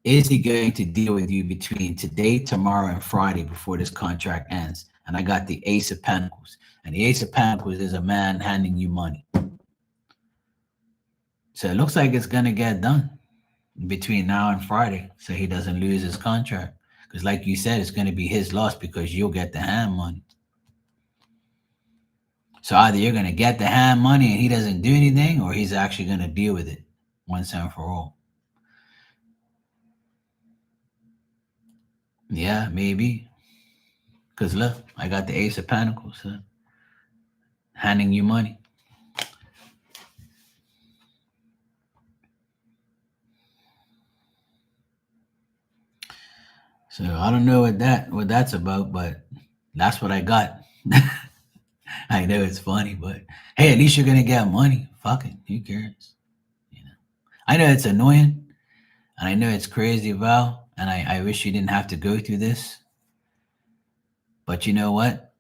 is he going to deal with you between today, tomorrow, and Friday before this contract ends? And I got the Ace of Pentacles. And the Ace of Pentacles is a man handing you money. So it looks like it's gonna get done between now and Friday, so he doesn't lose his contract. Because, like you said, it's going to be his loss because you'll get the hand money. So either you're going to get the hand money and he doesn't do anything, or he's actually going to deal with it once and for all. Yeah, maybe. Because look, I got the Ace of Pentacles, handing you money. So I don't know what that's about, but that's what I got. I know it's funny, but hey, at least you're gonna get money. Fuck it, who cares? You know, I know it's annoying, and I know it's crazy, Val, and I wish you didn't have to go through this. But you know what?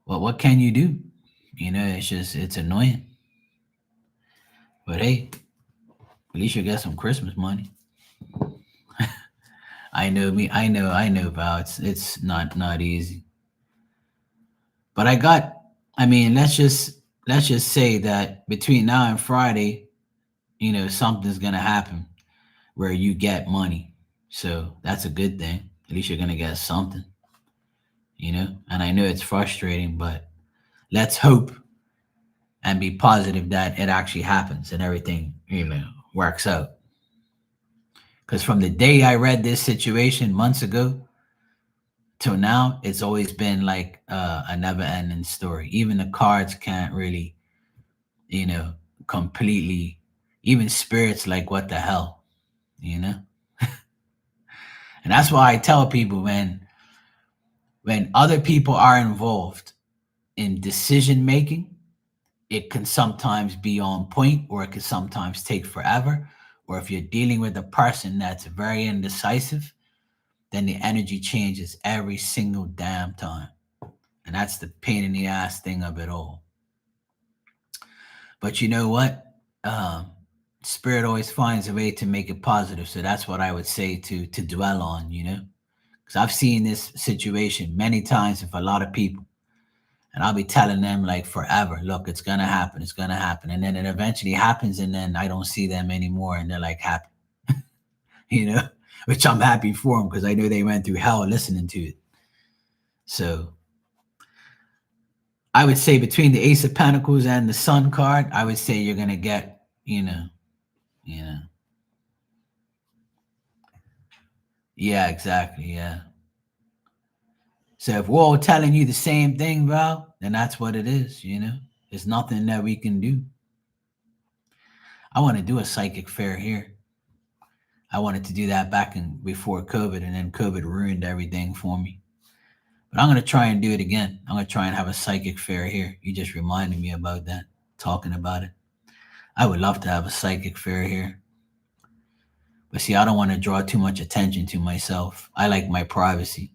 Well, what can you do? You know, it's annoying. But hey, at least you get some Christmas money. I know me. I know, Val. It's not easy. But I got. I mean, let's just say that between now and Friday, something's gonna happen where you get money. So that's a good thing. At least you're gonna get something. And I know it's frustrating, but let's hope and be positive that it actually happens and everything works out. Because from the day I read this situation months ago till now, it's always been like a never ending story. Even the cards can't really, you know, completely, even spirits like, what the hell, you know? And that's why I tell people, when other people are involved in decision making, it can sometimes be on point or it can sometimes take forever. Or if you're dealing with a person that's very indecisive, then the energy changes every single damn time. And that's the pain in the ass thing of it all. But you know what? Um, Spirit always finds a way to make it positive. So that's what I would say to dwell on, because I've seen this situation many times with a lot of people. And I'll be telling them like forever, look, it's gonna happen, it's gonna happen. And then it eventually happens, and then I don't see them anymore, and they're like happy, you know, which I'm happy for them because I know they went through hell listening to it. So I would say between the Ace of Pentacles and the Sun card, I would say you're gonna get, you know. Yeah, exactly. Yeah. So if we're all telling you the same thing, Val, then that's what it is. There's nothing that we can do. I want to do a psychic fair here. I wanted to do that back in before COVID, and then COVID ruined everything for me. But I'm gonna try and do it again. I'm gonna try and have a psychic fair here. You just reminded me about that, talking about it. I would love to have a psychic fair here. But see, I don't want to draw too much attention to myself. I like my privacy.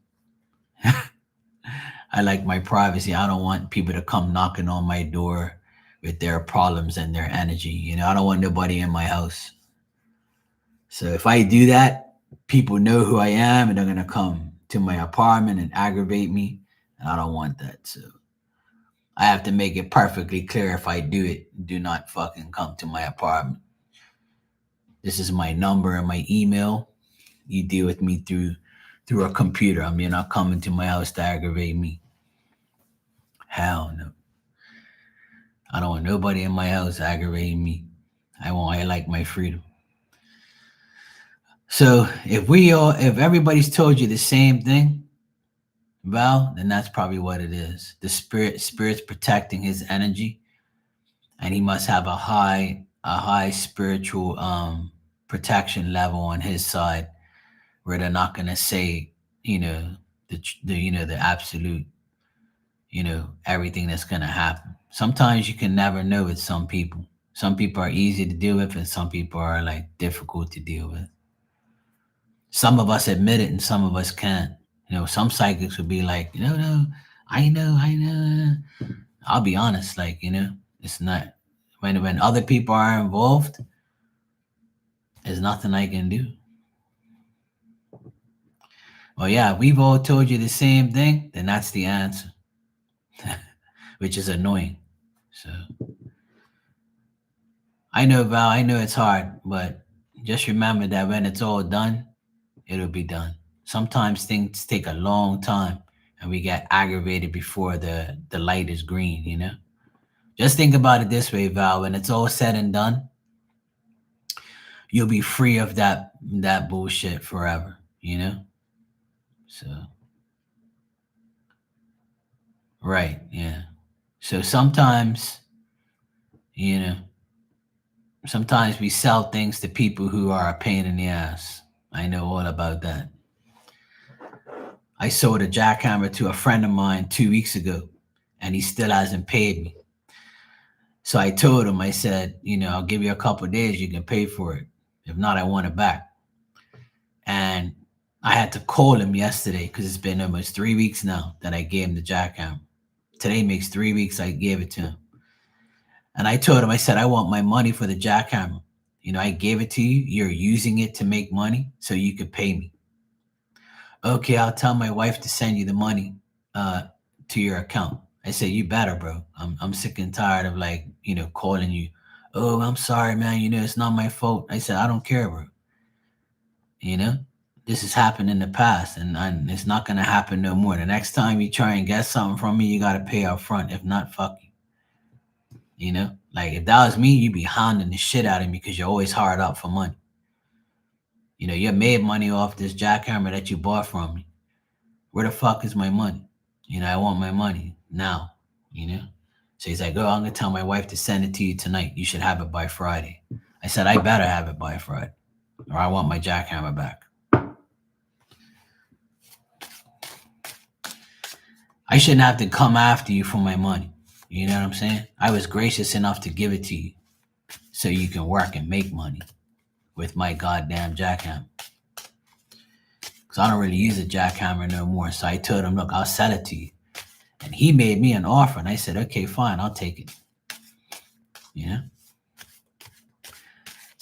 I like my privacy. I don't want people to come knocking on my door with their problems and their energy. I don't want nobody in my house. So if I do that, people know who I am and they're going to come to my apartment and aggravate me. And I don't want that. So I have to make it perfectly clear, if I do it, do not fucking come to my apartment. This is my number and my email. You deal with me through a computer. You're not coming to my house to aggravate me. Hell no. I don't want nobody in my house aggravating me. I like my freedom. So if everybody's told you the same thing, Val, then that's probably what it is. The spirit's protecting his energy, and he must have a high spiritual protection level on his side, where they're not gonna say, the absolute, everything that's gonna happen. Sometimes you can never know with some people. Some people are easy to deal with, and some people are like difficult to deal with. Some of us admit it, and some of us can't. Some psychics would be like, no, no, I know. I'll be honest, like, it's not. When other people are involved, there's nothing I can do. Well, yeah, we've all told you the same thing, then that's the answer, which is annoying. So I know, Val, I know it's hard, but just remember that when it's all done, it'll be done. Sometimes things take a long time and we get aggravated before the light is green. Just think about it this way, Val. When it's all said and done, you'll be free of that bullshit forever. So, right, yeah. So sometimes, you know, sometimes we sell things to people who are a pain in the ass. I know all about that. I sold a jackhammer to a friend of mine 2 weeks ago, and he still hasn't paid me. So I told him, I said, I'll give you a couple of days, you can pay for it. If not, I want it back. And I had to call him yesterday because it's been almost 3 weeks now that I gave him the jackhammer. Today makes 3 weeks I gave it to him. And I told him, I said, I want my money for the jackhammer. I gave it to you. You're using it to make money so you could pay me. Okay, I'll tell my wife to send you the money to your account. I said, you better, bro. I'm sick and tired of calling you. Oh, I'm sorry, man. It's not my fault. I said, I don't care, bro. This has happened in the past, and it's not going to happen no more. The next time you try and get something from me, you got to pay up front. If not, fuck you. Like if that was me, you'd be hounding the shit out of me because you're always hard up for money. You made money off this jackhammer that you bought from me. Where the fuck is my money? I want my money now. So he's like, oh, I'm going to tell my wife to send it to you tonight. You should have it by Friday. I said, I better have it by Friday or I want my jackhammer back. I shouldn't have to come after you for my money. You know what I'm saying? I was gracious enough to give it to you so you can work and make money with my goddamn jackhammer. Because I don't really use a jackhammer no more. So I told him, look, I'll sell it to you. And he made me an offer. And I said, okay, fine, I'll take it. It's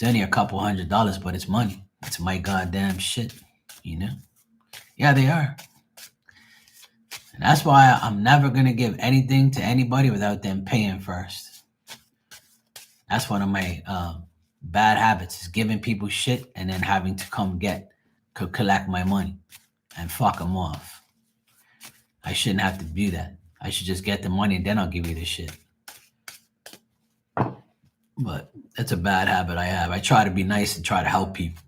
only a couple $100, but it's money. It's my goddamn shit. Yeah, they are. And that's why I'm never going to give anything to anybody without them paying first. That's one of my bad habits is giving people shit and then having to collect my money and fuck them off. I shouldn't have to do that. I should just get the money and then I'll give you the shit. But that's a bad habit I have. I try to be nice and try to help people.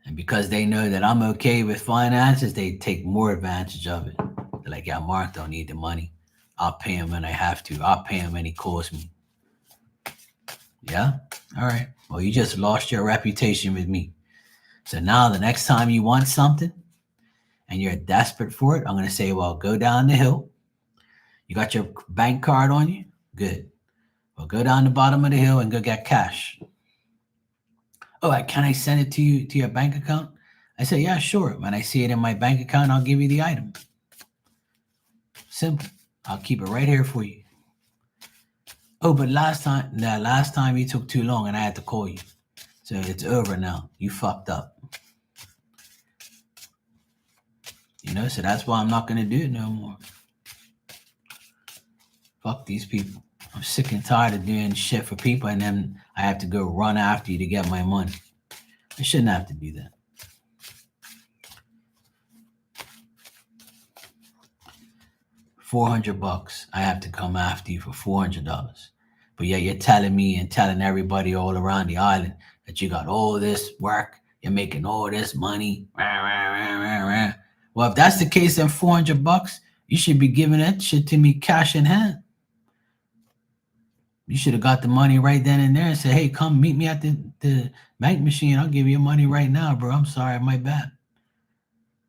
And because they know that I'm okay with finances, they take more advantage of it. They're like, yeah, Mark don't need the money. I'll pay him when I have to. I'll pay him when he calls me. Yeah? All right. Well, you just lost your reputation with me. So now the next time you want something and you're desperate for it, I'm going to say, well, go down the hill. You got your bank card on you? Good. Well, go down the bottom of the hill and go get cash. Oh, can I send it to you to your bank account? I said, yeah, sure. When I see it in my bank account, I'll give you the item. Simple. I'll keep it right here for you. Oh, but last time you took too long and I had to call you. So it's over now. You fucked up. So that's why I'm not going to do it no more. Fuck these people. I'm sick and tired of doing shit for people and then I have to go run after you to get my money. I shouldn't have to do that. $400. I have to come after you for $400. But yet you're telling me and telling everybody all around the island that you got all this work, you're making all this money. Well, if that's the case, then $400, you should be giving that shit to me cash in hand. You should have got the money right then and there and said, hey, come meet me at the bank machine. I'll give you your money right now, bro. I'm sorry, my bad.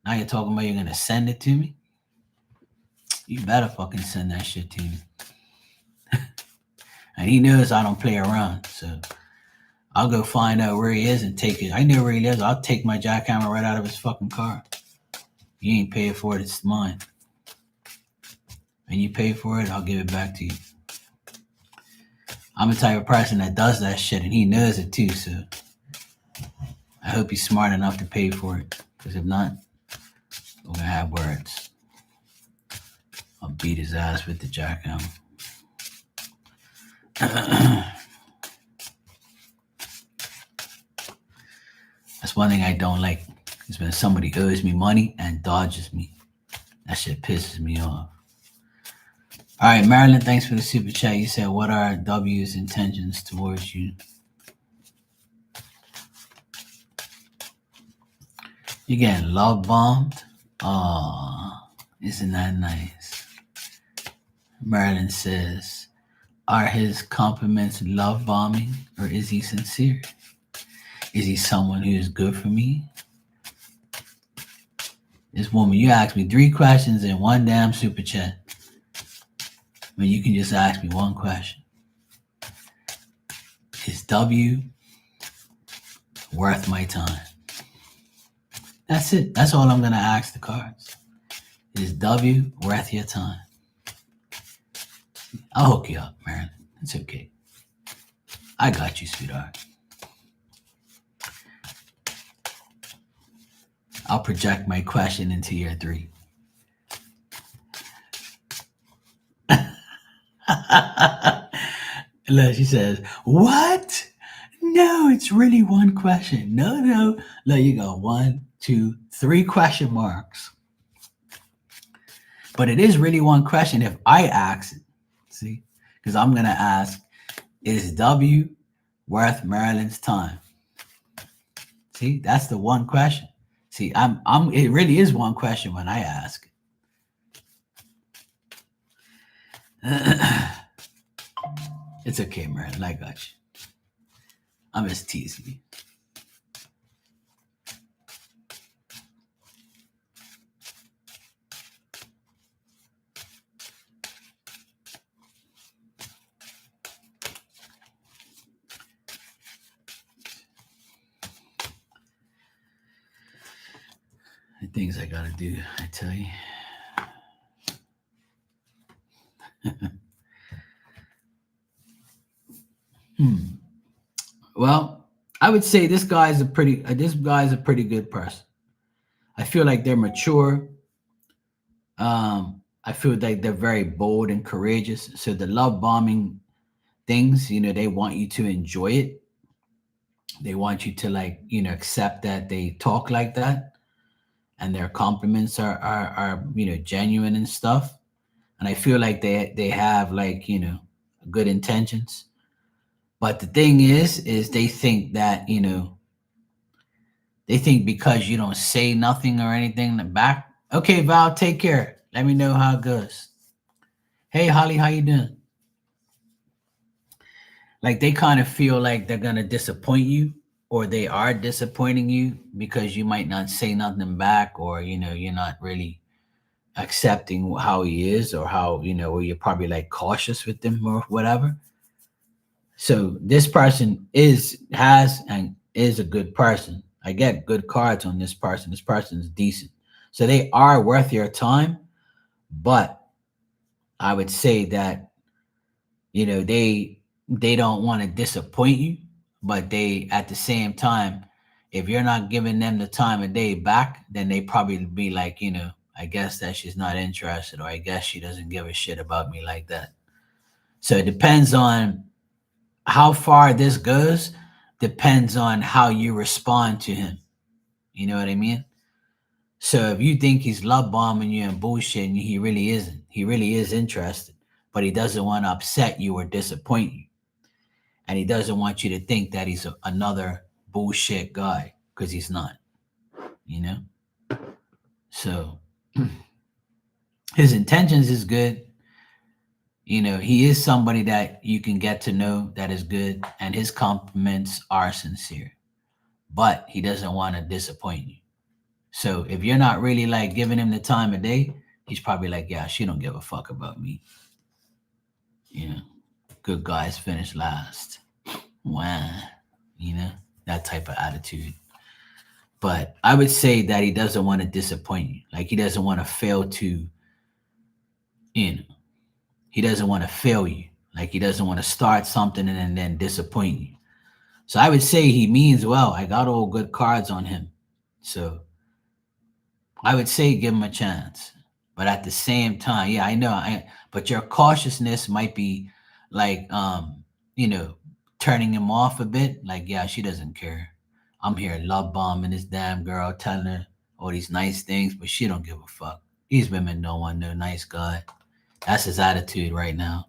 Now you're talking about you're going to send it to me? You better fucking send that shit to me. And he knows I don't play around, so I'll go find out where he is and take it. I know where he lives. I'll take my jackhammer right out of his fucking car. You ain't paying for it, it's mine. And you pay for it, I'll give it back to you. I'm the type of person that does that shit, and he knows it too, so I hope he's smart enough to pay for it. Because if not, we're going to have words. I'll beat his ass with the jackhammer. That's one thing I don't like. Is when somebody owes me money and dodges me. That shit pisses me off. All right, Marilyn, thanks for the super chat. You said, what are W's intentions towards you? You getting love bombed? Aw, isn't that nice? Marilyn says, are his compliments love bombing or is he sincere? Is he someone who is good for me? This woman, you asked me 3 questions in one damn super chat. When you can just ask me one question. Is W worth my time? That's it. That's all I'm going to ask the cards. Is W worth your time? I'll hook you up, Marilyn. It's okay. I got you, sweetheart. I'll project my question into your 3. Look, she says, what? No, it's really one question. No. Look, you go 1, 2, 3 question marks. But it is really one question if I ask it. See? Because I'm going to ask, is W worth Marilyn's time? See? That's the one question. See, it really is one question when I ask it. It's okay, Marilyn. I got you. I'm just teasing you. The things I gotta do, I tell you. Well, I would say this guy's a pretty good person. I feel like they're mature. I feel like they're very bold and courageous. So the love bombing things, they want you to enjoy it. They want you to accept that they talk like that, and their compliments are genuine and stuff. And I feel like they have good intentions. But the thing is they think that they think because you don't say nothing or anything in the back. Okay, Val, take care. Let me know how it goes. Hey, Holly, how you doing? Like they kind of feel like they're gonna disappoint you, or they are disappointing you because you might not say nothing back, or you're not really accepting how he is, or how or you're probably like cautious with them or whatever. So this person has and is a good person. I get good cards on this person. This person is decent. So they are worth your time, but I would say that they don't want to disappoint you, but they at the same time, if you're not giving them the time of day back, then they probably be like, I guess that she's not interested, or I guess she doesn't give a shit about me like that. So it depends on how far this goes, depends on how you respond to him. You know what I mean? So if you think he's love bombing you and bullshitting you, he really isn't. He really is interested, but he doesn't want to upset you or disappoint you. And he doesn't want you to think that he's another bullshit guy, because he's not, you know? So his intentions is good. He is somebody that you can get to know that is good, and his compliments are sincere, but he doesn't want to disappoint you. So if you're not really like giving him the time of day, he's probably like, yeah, she don't give a fuck about me. Good guys finish last. Wow. That type of attitude. But I would say that he doesn't want to disappoint you. Like he doesn't want to fail to, he doesn't want to fail you. Like he doesn't want to start something and then disappoint you. So I would say he means well. I got all good cards on him. So I would say give him a chance. But at the same time, yeah, I know. But your cautiousness might be like, turning him off a bit. Like, yeah, she doesn't care. I'm here love bombing this damn girl, telling her all these nice things, but she don't give a fuck. These women don't want no nice guy. That's his attitude right now.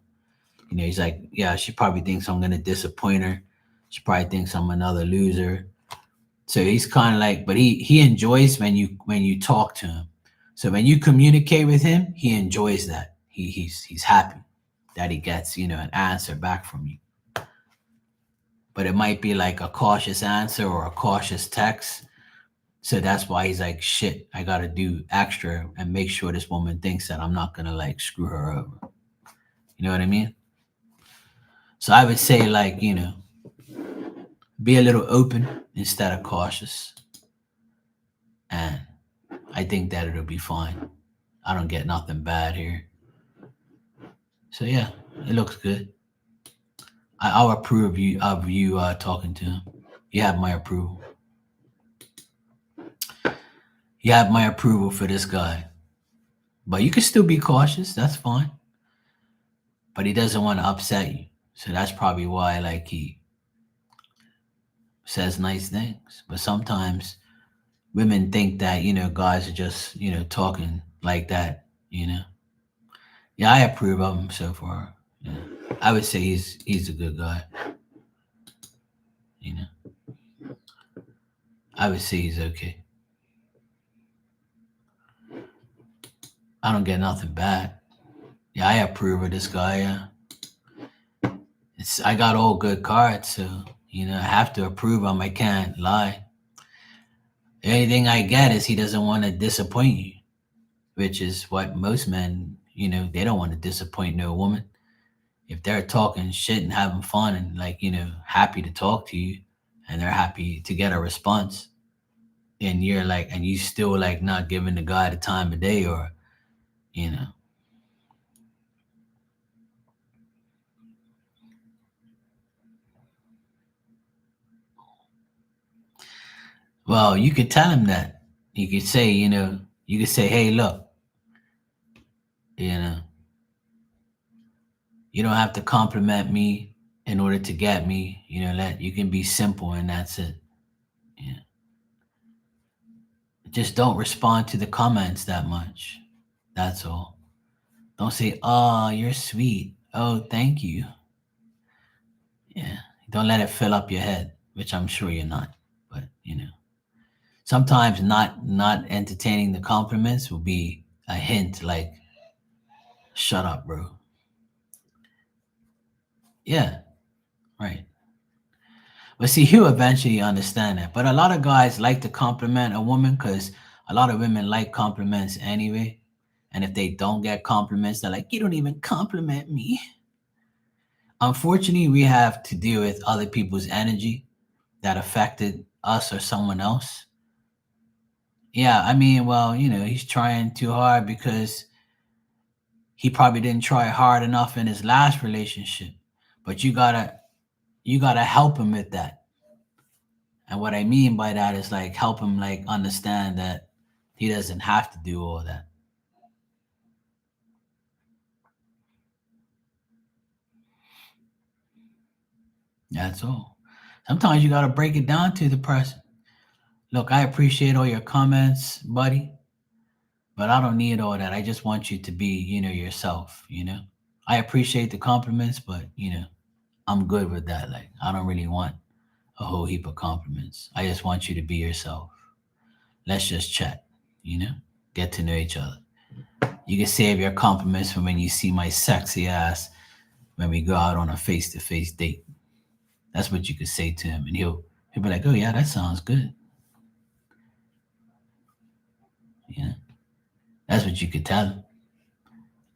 He's like, yeah, she probably thinks I'm gonna disappoint her. She probably thinks I'm another loser. So he's kind of like, but he enjoys when you talk to him. So when you communicate with him, he enjoys that. He's happy that he gets, an answer back from you. But it might be like a cautious answer or a cautious text. So that's why he's like, shit, I gotta do extra and make sure this woman thinks that I'm not gonna like screw her over. You know what I mean? So I would say like, be a little open instead of cautious. And I think that it'll be fine. I don't get nothing bad here. So yeah, it looks good. I'll approve you talking to him. You have my approval. You have my approval for this guy. But you can still be cautious. That's fine. But he doesn't want to upset you. So that's probably why like he says nice things. But sometimes women think that, guys are just, talking like that, Yeah, I approve of him so far. Yeah. I would say he's a good guy. You know. I would say he's okay. I don't get nothing bad. Yeah, I approve of this guy, yeah. I got all good cards, so I have to approve him. I can't lie. Anything I get is he doesn't want to disappoint you, which is what most men, they don't want to disappoint no woman. If they're talking shit and having fun and like, happy to talk to you and they're happy to get a response, and you're like, and you still like not giving the guy the time of day or, you know, well, you could tell him that. You could say, you could say, hey, look, you know, you don't have to compliment me in order to get me. That you can be simple and that's it. Yeah. Just don't respond to the comments that much. That's all. Don't say, oh, you're sweet. Oh, thank you. Yeah. Don't let it fill up your head, which I'm sure you're not. But, sometimes not entertaining the compliments will be a hint like, shut up, bro. Yeah, right. But see, he'll eventually understand that. But a lot of guys like to compliment a woman because a lot of women like compliments anyway. And if they don't get compliments, they're like, you don't even compliment me. Unfortunately, we have to deal with other people's energy that affected us or someone else. Yeah, I mean, well, he's trying too hard because he probably didn't try hard enough in his last relationship. But you gotta help him with that. And what I mean by that is like help him like understand that he doesn't have to do all that. That's all. Sometimes you gotta break it down to the person. Look, I appreciate all your comments, buddy, but I don't need all that. I just want you to be, yourself. I appreciate the compliments, but I'm good with that. Like I don't really want a whole heap of compliments. I just want you to be yourself. Let's just chat, you know? Get to know each other. You can save your compliments for when you see my sexy ass when we go out on a face to face date. That's what you could say to him, and he'll be like, "Oh yeah, that sounds good." You know, that's what you could tell him,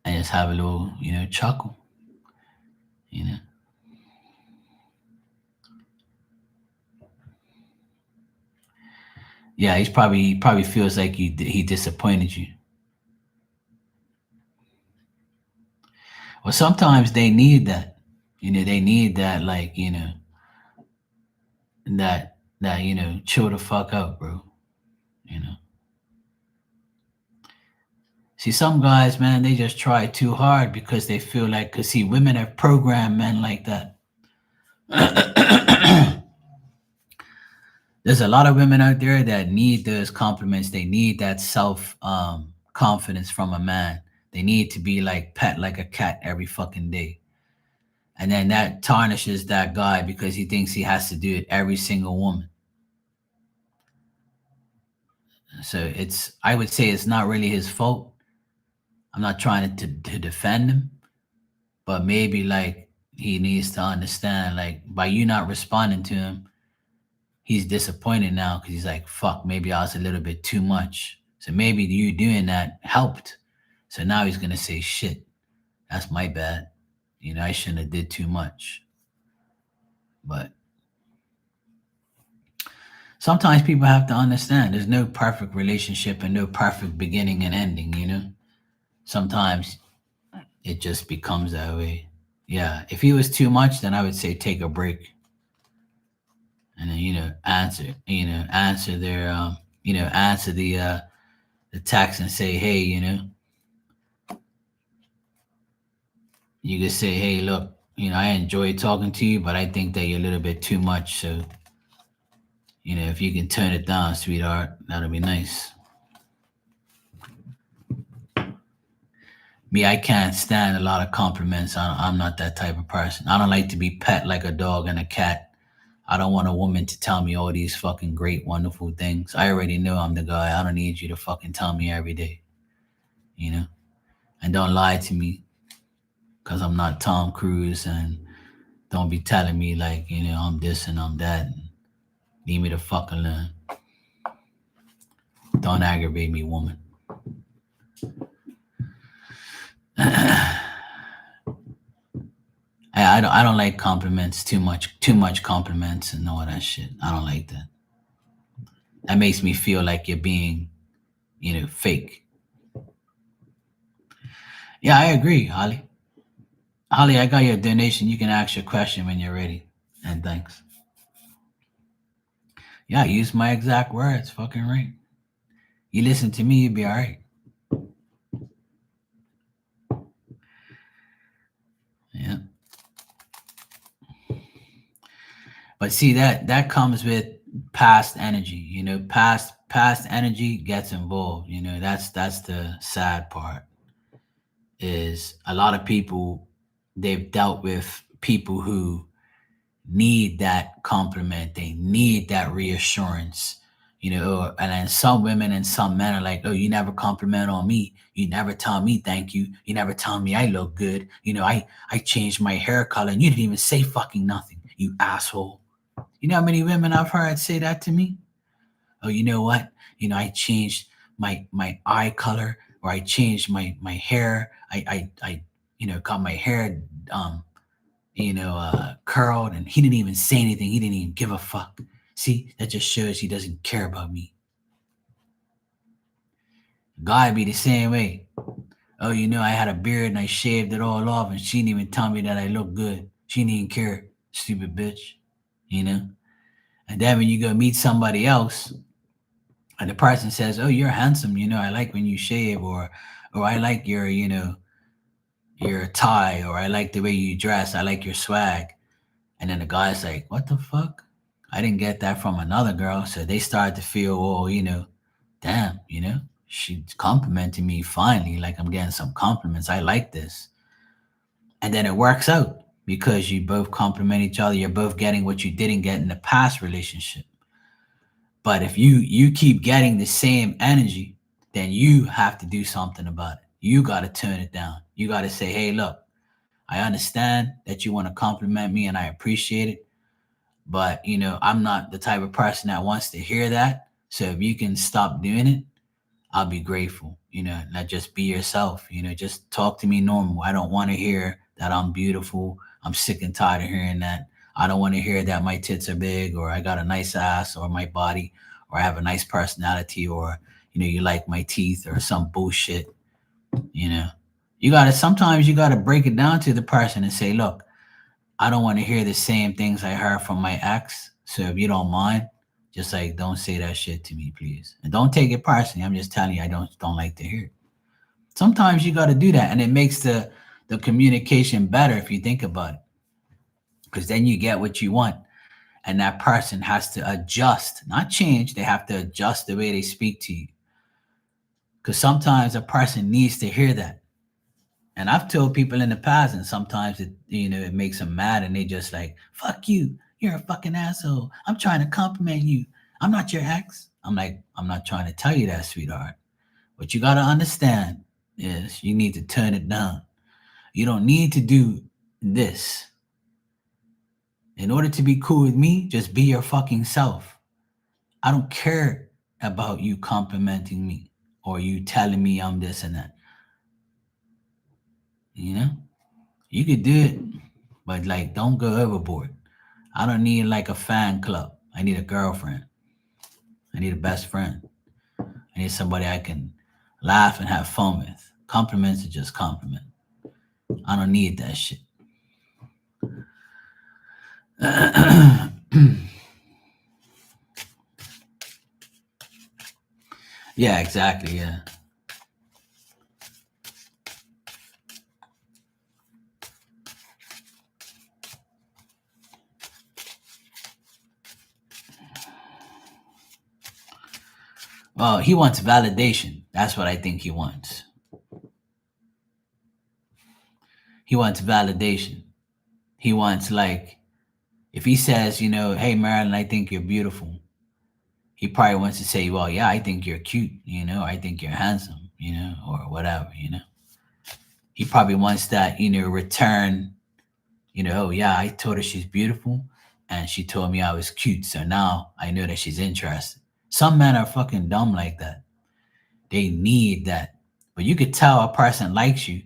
and just have a little, chuckle. You know, yeah, he probably feels like he disappointed you. Well, sometimes they need that. They need that, like that chill the fuck out, bro. You know. See, some guys, man, they just try too hard because they feel like, cause see, women have programmed men like that. There's a lot of women out there that need those compliments. They need that self confidence from a man. They need to be like pet like a cat every fucking day. And then that tarnishes that guy because he thinks he has to do it every single woman. So I would say it's not really his fault. I'm not trying to defend him, but maybe like he needs to understand, like by you not responding to him, he's disappointed now because he's like, fuck, maybe I was a little bit too much. So maybe you doing that helped. So now he's gonna say, shit, that's my bad. I shouldn't have did too much. But sometimes people have to understand there's no perfect relationship and no perfect beginning and ending. Sometimes it just becomes that way. Yeah. If he was too much, then I would say take a break and then, answer their answer the text and say, hey, you could say, hey, look, I enjoy talking to you, but I think that you're a little bit too much. So, if you can turn it down, sweetheart, that'll be nice. Me, I can't stand a lot of compliments. I'm not that type of person. I don't like to be pet like a dog and a cat. I don't want a woman to tell me all these fucking great, wonderful things. I already know I'm the guy. I don't need you to fucking tell me every day, you know? And don't lie to me because I'm not Tom Cruise, and don't be telling me like, I'm this and I'm that. And leave me the fuck alone. Don't aggravate me, woman. I don't like compliments too much compliments and all that shit. I don't like that. That makes me feel like you're being, fake. Yeah, I agree, Holly. Holly, I got your donation. You can ask your question when you're ready. And thanks. Yeah, I use my exact words. Fucking right. You listen to me, you'll be all right. Yeah. But see that comes with past energy. Past energy gets involved. That's the sad part. Is a lot of people, they've dealt with people who need that compliment. They need that reassurance. And then some women and some men are like, oh, you never compliment on me. You never tell me thank you. You never tell me I look good. I changed my hair color and you didn't even say fucking nothing, you asshole. You know how many women I've heard say that to me? Oh, you know what? I changed my eye color, or I changed my hair. I got my hair curled, and he didn't even say anything. He didn't even give a fuck. See, that just shows he doesn't care about me. God be the same way. Oh, I had a beard and I shaved it all off, and she didn't even tell me that I look good. She didn't even care, stupid bitch. And then when you go meet somebody else, and the person says, "Oh, you're handsome. I like when you shave," or I like your tie, or I like the way you dress. I like your swag. And then the guy's like, "What the fuck? I didn't get that from another girl." So they start to feel, oh, damn, she's complimenting me finally. Like I'm getting some compliments. I like this. And then it works out because you both compliment each other. You're both getting what you didn't get in the past relationship. But if you keep getting the same energy, then you have to do something about it. You got to turn it down. You got to say, hey, look, I understand that you want to compliment me and I appreciate it. But, I'm not the type of person that wants to hear that. So if you can stop doing it, I'll be grateful. Not just be yourself. Just talk to me normal. I don't want to hear that I'm beautiful. I'm sick and tired of hearing that. I don't want to hear that my tits are big, or I got a nice ass, or my body, or I have a nice personality, or you like my teeth, or some bullshit. Sometimes you gotta break it down to the person and say, look, I don't want to hear the same things I heard from my ex. So if you don't mind, just like don't say that shit to me, please. And don't take it personally. I'm just telling you I don't like to hear it. Sometimes you gotta do that, and it makes the communication better if you think about it. Because then you get what you want. And that person has to adjust, not change. They have to adjust the way they speak to you. Because sometimes a person needs to hear that. And I've told people in the past, and sometimes it makes them mad, and they just like, fuck you. You're a fucking asshole. I'm trying to compliment you. I'm not your ex. I'm like, I'm not trying to tell you that, sweetheart. What you gotta understand is you need to turn it down. You don't need to do this. In order to be cool with me, just be your fucking self. I don't care about you complimenting me or you telling me I'm this and that. You know? You could do it, but like don't go overboard. I don't need like a fan club. I need a girlfriend. I need a best friend. I need somebody I can laugh and have fun with. Compliments are just compliment. I don't need that shit. Yeah, exactly. Yeah. Well, he wants validation. That's what I think he wants. He wants validation. He wants like if he says, hey Marilyn, I think you're beautiful. He probably wants to say, well, yeah, I think you're cute, I think you're handsome, or whatever. He probably wants that, return, oh yeah, I told her she's beautiful and she told me I was cute. So now I know that she's interested. Some men are fucking dumb like that. They need that. But you could tell a person likes you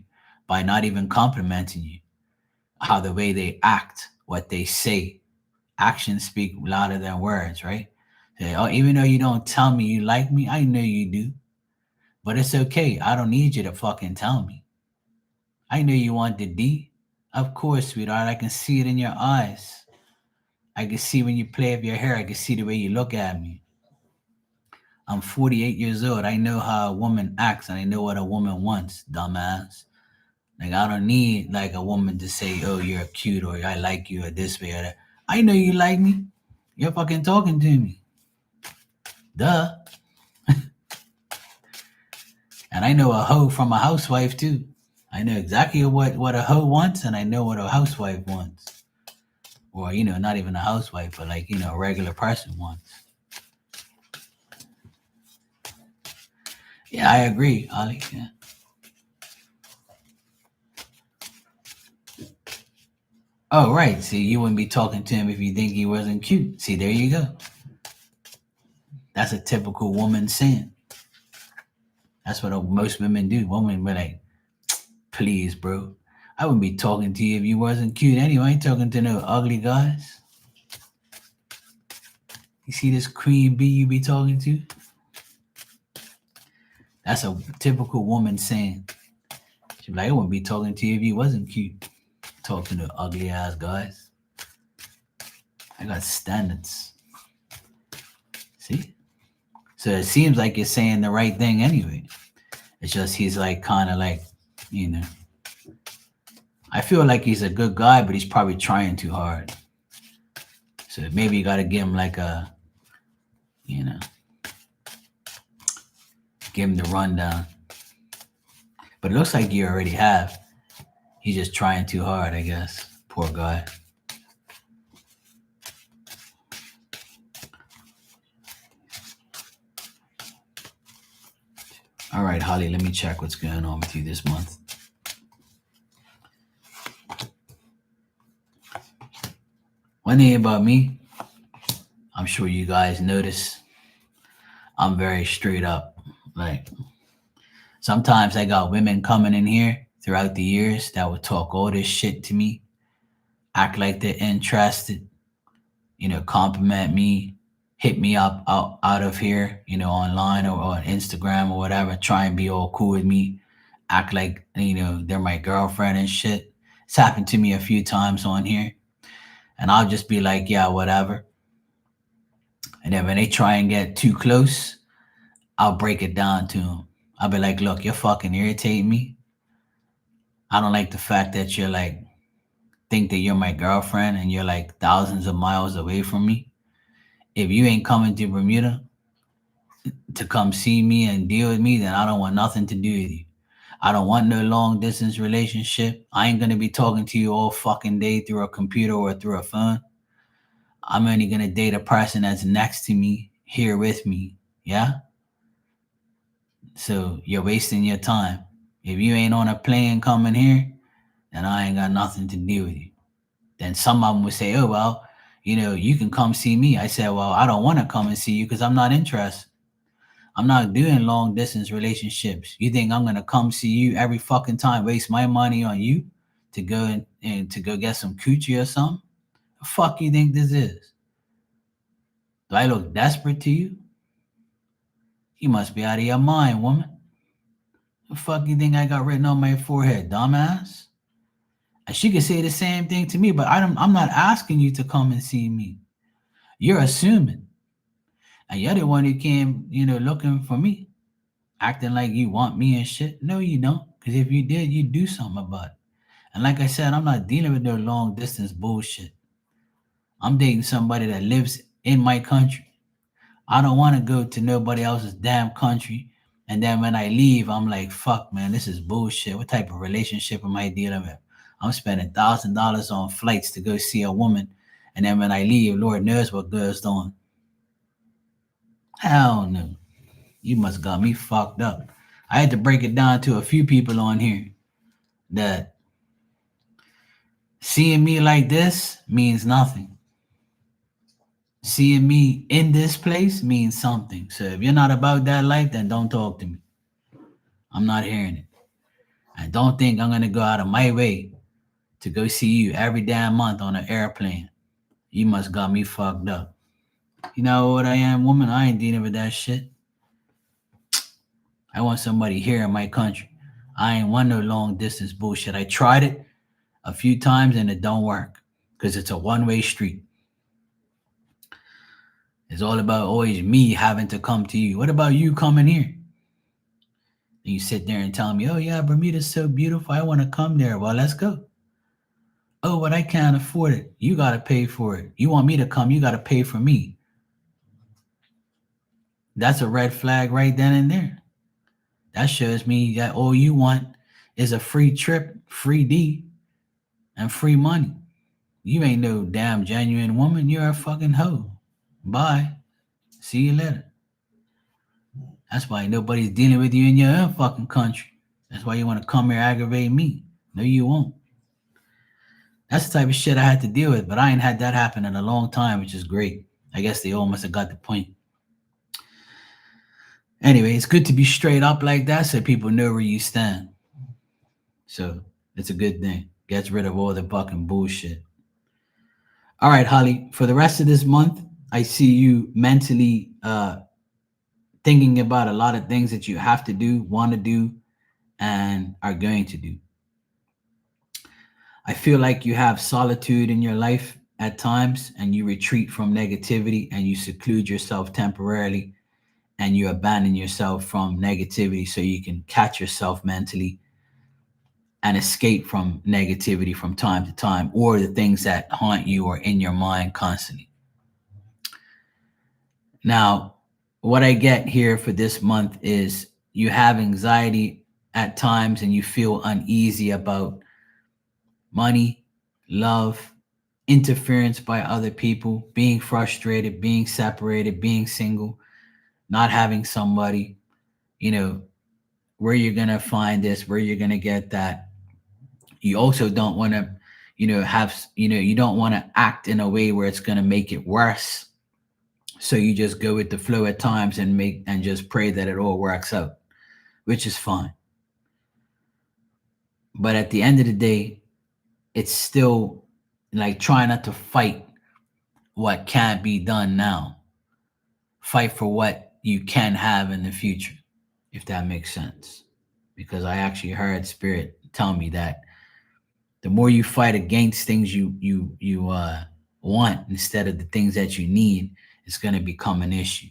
by not even complimenting you. How the way they act, what they say. Actions speak louder than words, right? Say, oh, even though you don't tell me you like me, I know you do. But it's okay. I don't need you to fucking tell me. I know you want the D. Of course, sweetheart. I can see it in your eyes. I can see when you play with your hair. I can see the way you look at me. I'm 48 years old. I know how a woman acts and I know what a woman wants, dumbass. Like, I don't need like a woman to say, oh, you're cute or I like you or this way or that. I know you like me. You're fucking talking to me. Duh. And I know a hoe from a housewife too. I know exactly what a hoe wants and I know what a housewife wants. Or, not even a housewife, but like, a regular person wants. Yeah, I agree, Ali. Yeah. Oh, right. See, you wouldn't be talking to him if you think he wasn't cute. See, there you go. That's a typical woman saying. That's what most women do. Women be like, please, bro. I wouldn't be talking to you if you wasn't cute anyway. I ain't talking to no ugly guys. You see this queen bee you be talking to? That's a typical woman saying. She'd be like, I wouldn't be talking to you if you wasn't cute. Talking to ugly ass guys. I got standards. See? So it seems like you're saying the right thing anyway. It's just he's like kind of like, you know. I feel like he's a good guy, but he's probably trying too hard. So maybe you got to give him like a, give him the rundown. But it looks like you already have. He's just trying too hard, I guess. Poor guy. All right, Holly, let me check what's going on with you this month. One thing about me, I'm sure you guys notice, I'm very straight up. Like, sometimes I got women coming in here throughout the years that would talk all this shit to me, act like they're interested, compliment me, hit me up out of here, online or on Instagram or whatever, try and be all cool with me, act like, they're my girlfriend and shit. It's happened to me a few times on here. And I'll just be like, yeah, whatever. And then when they try and get too close, I'll break it down to them. I'll be like, look, you're fucking irritating me. I don't like the fact that you're like, think that you're my girlfriend and you're like thousands of miles away from me. If you ain't coming to Bermuda to come see me and deal with me, then I don't want nothing to do with you. I don't want no long distance relationship. I ain't gonna be talking to you all fucking day through a computer or through a phone. I'm only gonna date a person that's next to me, here with me, Yeah? So you're wasting your time. If you ain't on a plane coming here, then I ain't got nothing to do with you. Then some of them would say, oh, well, you can come see me. I said, well, I don't want to come and see you because I'm not interested. I'm not doing long distance relationships. You think I'm going to come see you every fucking time, waste my money on you to go and to go get some coochie or something? The fuck you think this is? Do I look desperate to you? You must be out of your mind, woman. The fuck you think I got written on my forehead, dumbass? And she could say the same thing to me, but I'm not asking you to come and see me. You're assuming. And you're the one who came, looking for me, acting like you want me and shit. No, you don't. Because if you did, you'd do something about it. And like I said, I'm not dealing with no long distance bullshit. I'm dating somebody that lives in my country. I don't want to go to nobody else's damn country. And then when I leave, I'm like, fuck, man, this is bullshit. What type of relationship am I dealing with? I'm spending $1,000 on flights to go see a woman. And then when I leave, Lord knows what goes on. Hell no. You must got me fucked up. I had to break it down to a few people on here that seeing me like this means nothing. Seeing me in this place means something. So if you're not about that life, then don't talk to me. I'm not hearing it. And don't think I'm gonna go out of my way to go see you every damn month on an airplane. You must got me fucked up. You know what I am, woman? I ain't dealing with that shit. I want somebody here in my country. I ain't want no long distance bullshit. I tried it a few times and it don't work because it's a one-way street. It's all about always me having to come to you. What about you coming here? And you sit there and tell me, oh yeah, Bermuda's so beautiful. I want to come there. Well, let's go. Oh, but I can't afford it. You got to pay for it. You want me to come, you got to pay for me. That's a red flag right then and there. That shows me that all you want is a free trip, free D, and free money. You ain't no damn genuine woman. You're a fucking hoe. Bye. See you later. That's why nobody's dealing with you in your own fucking country. That's why you want to come here aggravate me. No, you won't. That's the type of shit I had to deal with, but I ain't had that happen in a long time, which is great. I guess they all must have got the point. Anyway, it's good to be straight up like that so people know where you stand. So it's a good thing. Gets rid of all the fucking bullshit. All right, Holly, for the rest of this month, I see you mentally thinking about a lot of things that you have to do, want to do, and are going to do. I feel like you have solitude in your life at times and you retreat from negativity and you seclude yourself temporarily and you abandon yourself from negativity so you can catch yourself mentally and escape from negativity from time to time or the things that haunt you or in your mind constantly. Now, what I get here for this month is you have anxiety at times and you feel uneasy about money, love, interference by other people, being frustrated, being separated, being single, not having somebody, you know, where you're going to find this, where you're going to get that. You also don't want to, you don't want to act in a way where it's going to make it worse. So you just go with the flow at times and just pray that it all works out, which is fine. But at the end of the day, it's still like try not to fight what can't be done now. Fight for what you can have in the future, if that makes sense. Because I actually heard Spirit tell me that the more you fight against things you want instead of the things that you need, it's going to become an issue.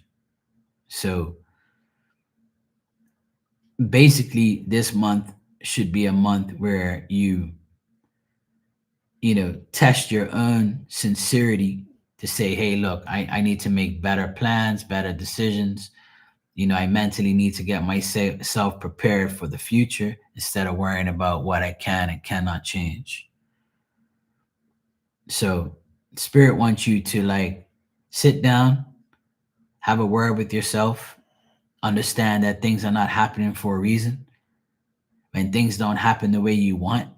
So basically, this month should be a month where test your own sincerity to say, hey, look, I need to make better plans, better decisions. I mentally need to get myself prepared for the future instead of worrying about what I can and cannot change. So, Spirit wants you to like sit down, have a word with yourself, Understand that things are not happening for a reason. When things don't happen the way you want,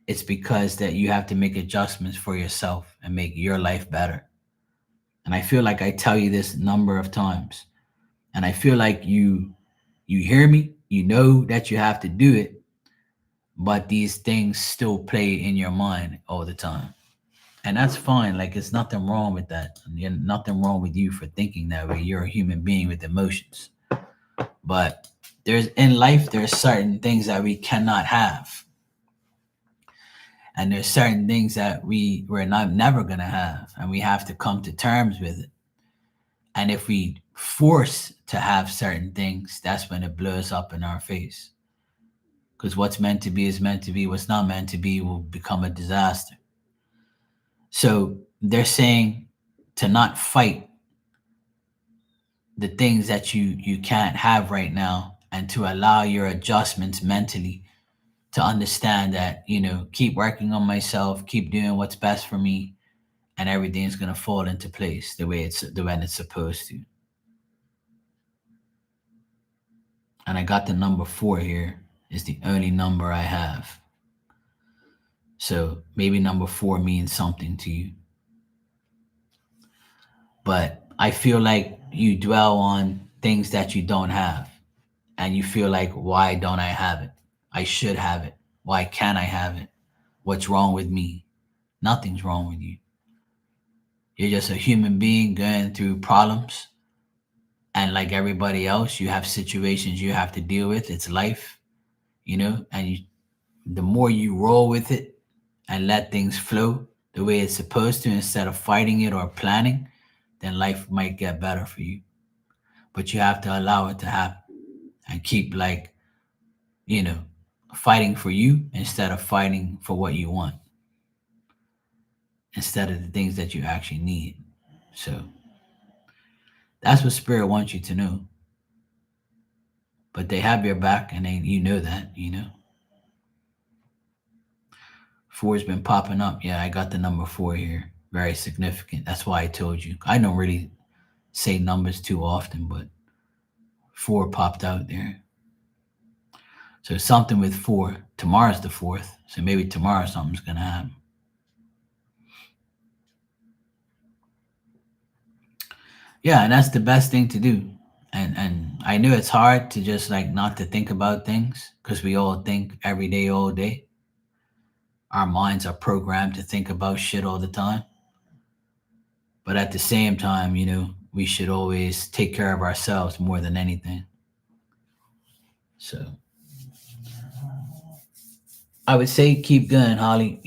it's because that you have to make adjustments for yourself and make your life better. And I feel like I tell you this a number of times. And I feel like you hear me, you know that you have to do it, but these things still play in your mind all the time. And that's fine. Like, it's nothing wrong with that. Nothing wrong with you for thinking that way. You're a human being with emotions. But there's in life, there's certain things that we cannot have. And there's certain things that we're not never gonna have. And we have to come to terms with it. And if we force to have certain things, that's when it blows up in our face. Because what's meant to be is meant to be. What's not meant to be will become a disaster. So they're saying to not fight the things that you can't have right now, and to allow your adjustments mentally to understand that, keep working on myself, keep doing what's best for me, and everything's going to fall into place the way it's supposed to. And I got the number 4 here. Is the only number I have. So maybe number 4 means something to you. But I feel like you dwell on things that you don't have. And you feel like, why don't I have it? I should have it. Why can't I have it? What's wrong with me? Nothing's wrong with you. You're just a human being going through problems. And like everybody else, you have situations you have to deal with. It's life, and the more you roll with it and let things flow the way it's supposed to, instead of fighting it or planning, then life might get better for you. But you have to allow it to happen and keep fighting for you instead of fighting for what you want, instead of the things that you actually need. So that's what Spirit wants you to know. But they have your back, and you know that. 4's been popping up. Yeah, I got the number 4 here. Very significant. That's why I told you. I don't really say numbers too often, but 4 popped out there. So something with 4. Tomorrow's the 4th. So maybe tomorrow something's going to happen. Yeah, and that's the best thing to do. And I know it's hard to just not to think about things, because we all think every day, all day. Our minds are programmed to think about shit all the time. But at the same time, we should always take care of ourselves more than anything. So I would say keep going, Holly.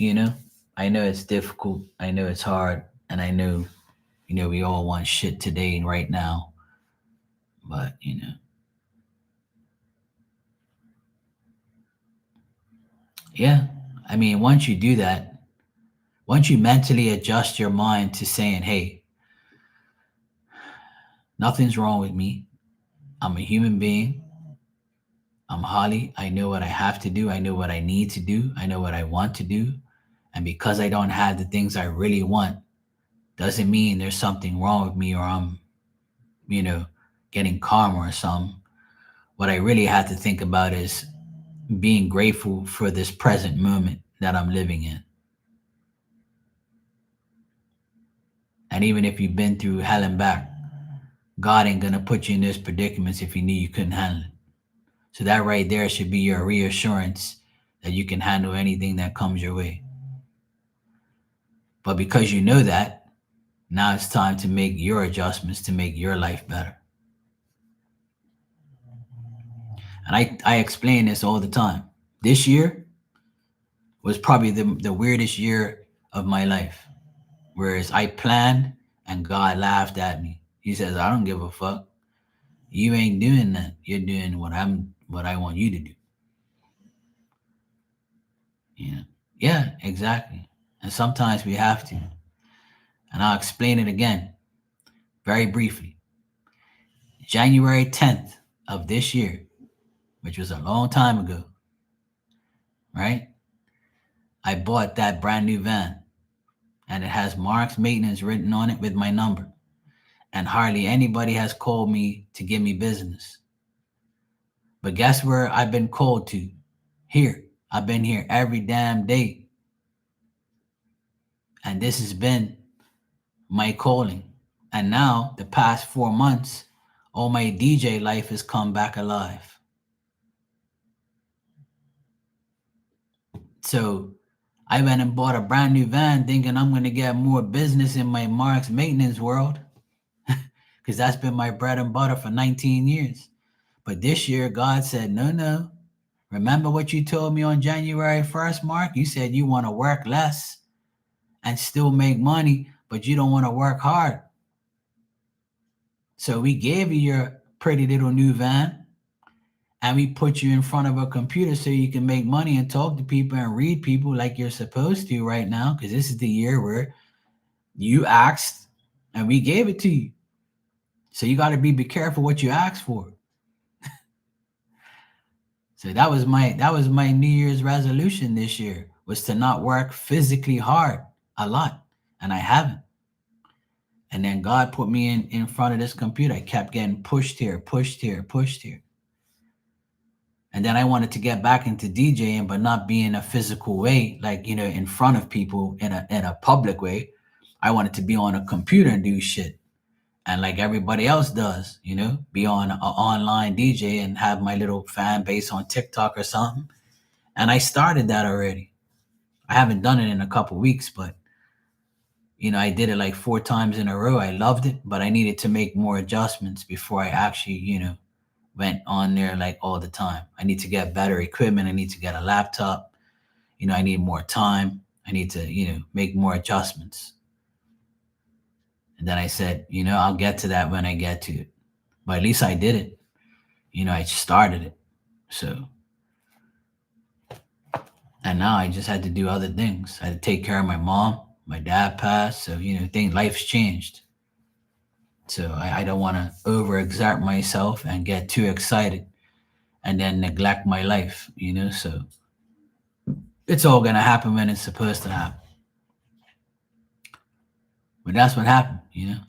I know it's difficult. I know it's hard. And I know, we all want shit today and right now. But, yeah. I mean, once you do that, once you mentally adjust your mind to saying, hey, nothing's wrong with me. I'm a human being. I'm Holly. I know what I have to do. I know what I need to do. I know what I want to do. And because I don't have the things I really want, doesn't mean there's something wrong with me, or I'm, getting calmer or something. What I really have to think about is being grateful for this present moment that I'm living in. And even if you've been through hell and back, God ain't gonna put you in those predicaments if He knew you couldn't handle it. So that right there should be your reassurance that you can handle anything that comes your way. But because you know that, now it's time to make your adjustments to make your life better. And I explain this all the time. This year was probably the weirdest year of my life. Whereas I planned and God laughed at me. He says, I don't give a fuck. You ain't doing that. You're doing what I want you to do. Yeah, exactly. And sometimes we have to. And I'll explain it again, very briefly. January 10th of this year, which was a long time ago, right? I bought that brand new van, and it has Mark's Maintenance written on it with my number. And hardly anybody has called me to give me business. But guess where I've been called to? Here. I've been here every damn day. And this has been my calling. And now, the past 4 months, all my DJ life has come back alive. So I went and bought a brand new van thinking I'm going to get more business in my Marks maintenance world because that's been my bread and butter for 19 years. But this year, God said, no. Remember what you told me on January 1st, Mark? You said you want to work less and still make money, but you don't want to work hard. So we gave you your pretty little new van and we put you in front of a computer so you can make money and talk to people and read people like you're supposed to right now, because this is the year where you asked and we gave it to you. So you got to be careful what you ask for. So that was my New Year's resolution this year, was to not work physically hard a lot, and I haven't. And then God put me in front of this computer. I kept getting pushed here. And then I wanted to get back into DJing, but not be in a physical way, like, in front of people in a public way. I wanted to be on a computer and do shit. And like everybody else does, be on an online DJ and have my little fan base on TikTok or something. And I started that already. I haven't done it in a couple weeks, but I did it like 4 times in a row. I loved it, but I needed to make more adjustments before I actually, went on there like all the time. I need to get better equipment. I need to get a laptop. I need more time. I need to, make more adjustments. And then I said, I'll get to that when I get to it. But at least I did it. I started it. So, and now I just had to do other things. I had to take care of my mom. My dad passed. So, life's changed. So I don't want to overexert myself and get too excited and then neglect my life, so it's all going to happen when it's supposed to happen. But that's what happened,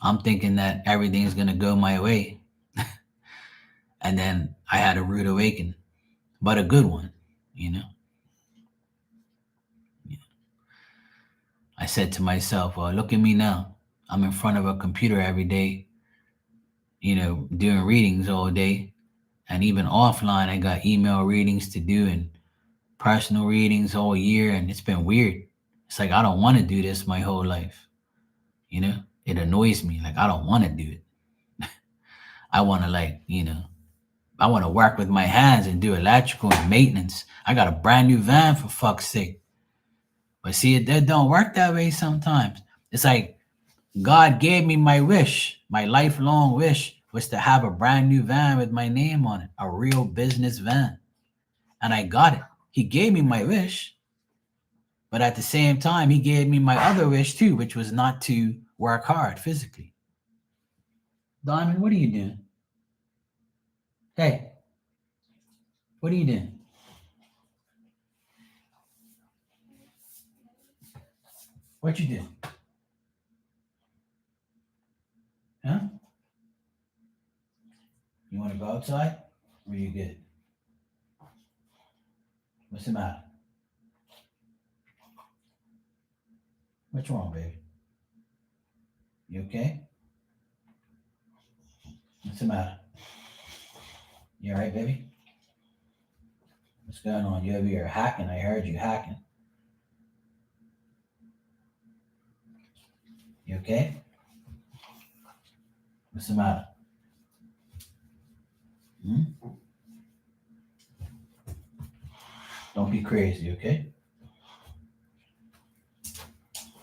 I'm thinking that everything's going to go my way. And then I had a rude awakening, but a good one, I said to myself, well, look at me now. I'm in front of a computer every day, doing readings all day. And even offline, I got email readings to do and personal readings all year. And it's been weird. It's like, I don't want to do this my whole life. It annoys me. Like, I don't want to do it. I want to I want to work with my hands and do electrical and maintenance. I got a brand new van, for fuck's sake. But see, it don't work that way sometimes. It's like God gave me my wish, my lifelong wish was to have a brand new van with my name on it, a real business van. And I got it. He gave me my wish. But at the same time, he gave me my other wish too, which was not to work hard physically. Diamond, what are you doing? Hey, what are you doing? What you doing? Huh? You want to go outside? Or are you good? What's the matter? What's wrong, baby? You okay? What's the matter? You all right, baby? What's going on? You over here hacking? I heard you hacking. You okay? What's the matter? Don't be crazy, okay?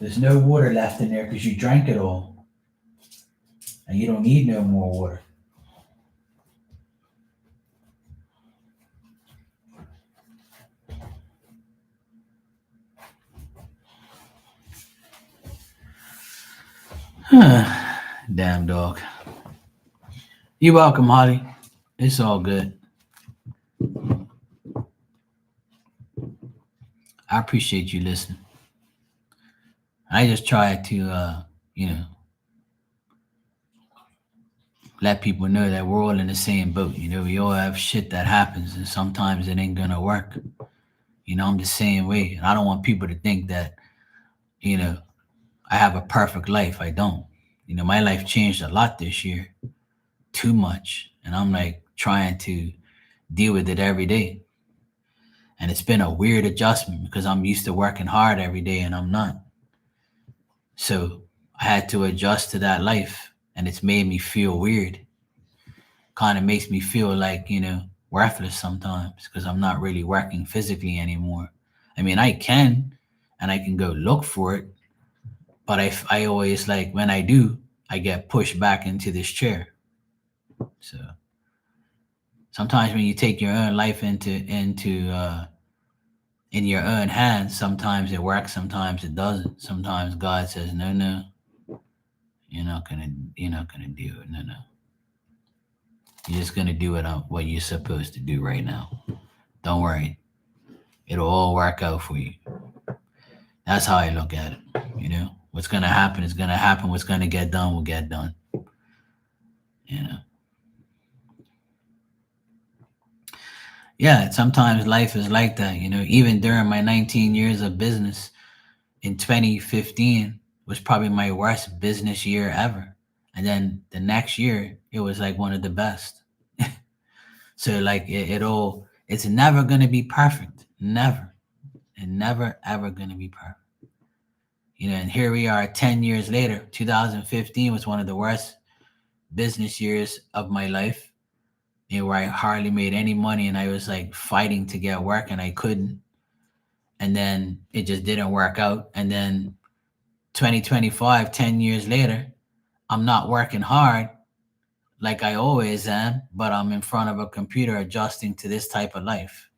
There's no water left in there because you drank it all. And you don't need no more water. Damn dog. You're welcome, Holly. It's all good. I appreciate you listening. I just try to, let people know that we're all in the same boat. You know, we all have shit that happens, and sometimes it ain't gonna work. You know, I'm the same way, and I don't want people to think that, you know, I have a perfect life. I don't. You know, my life changed a lot this year, too much, and I'm like trying to deal with it every day. And it's been a weird adjustment because I'm used to working hard every day, and I'm not. So I had to adjust to that life, and it's made me feel weird. Kind of makes me feel like, you know, worthless sometimes because I'm not really working physically anymore. I mean, I can, and I can go look for it, but I always like when I do, I get pushed back into this chair. So sometimes when you take your own life into in your own hands, sometimes it works, sometimes it doesn't. Sometimes God says, no, no, you're not gonna do it. No, no. You're just gonna do what you're supposed to do right now. Don't worry. It'll all work out for you. That's how I look at it. You know, what's gonna happen is gonna happen. What's gonna get done will get done. You know. Yeah, sometimes life is like that. You know, even during my 19 years of business, in 2015 was probably my worst business year ever. And then the next year, it was like one of the best. So like it's never gonna be perfect. Never. And never ever gonna be perfect. You know, and here we are 10 years later. 2015 was one of the worst business years of my life. You know, where I hardly made any money and I was like fighting to get work and I couldn't. And then it just didn't work out. And then 2025, 10 years later, I'm not working hard like I always am, but I'm in front of a computer adjusting to this type of life.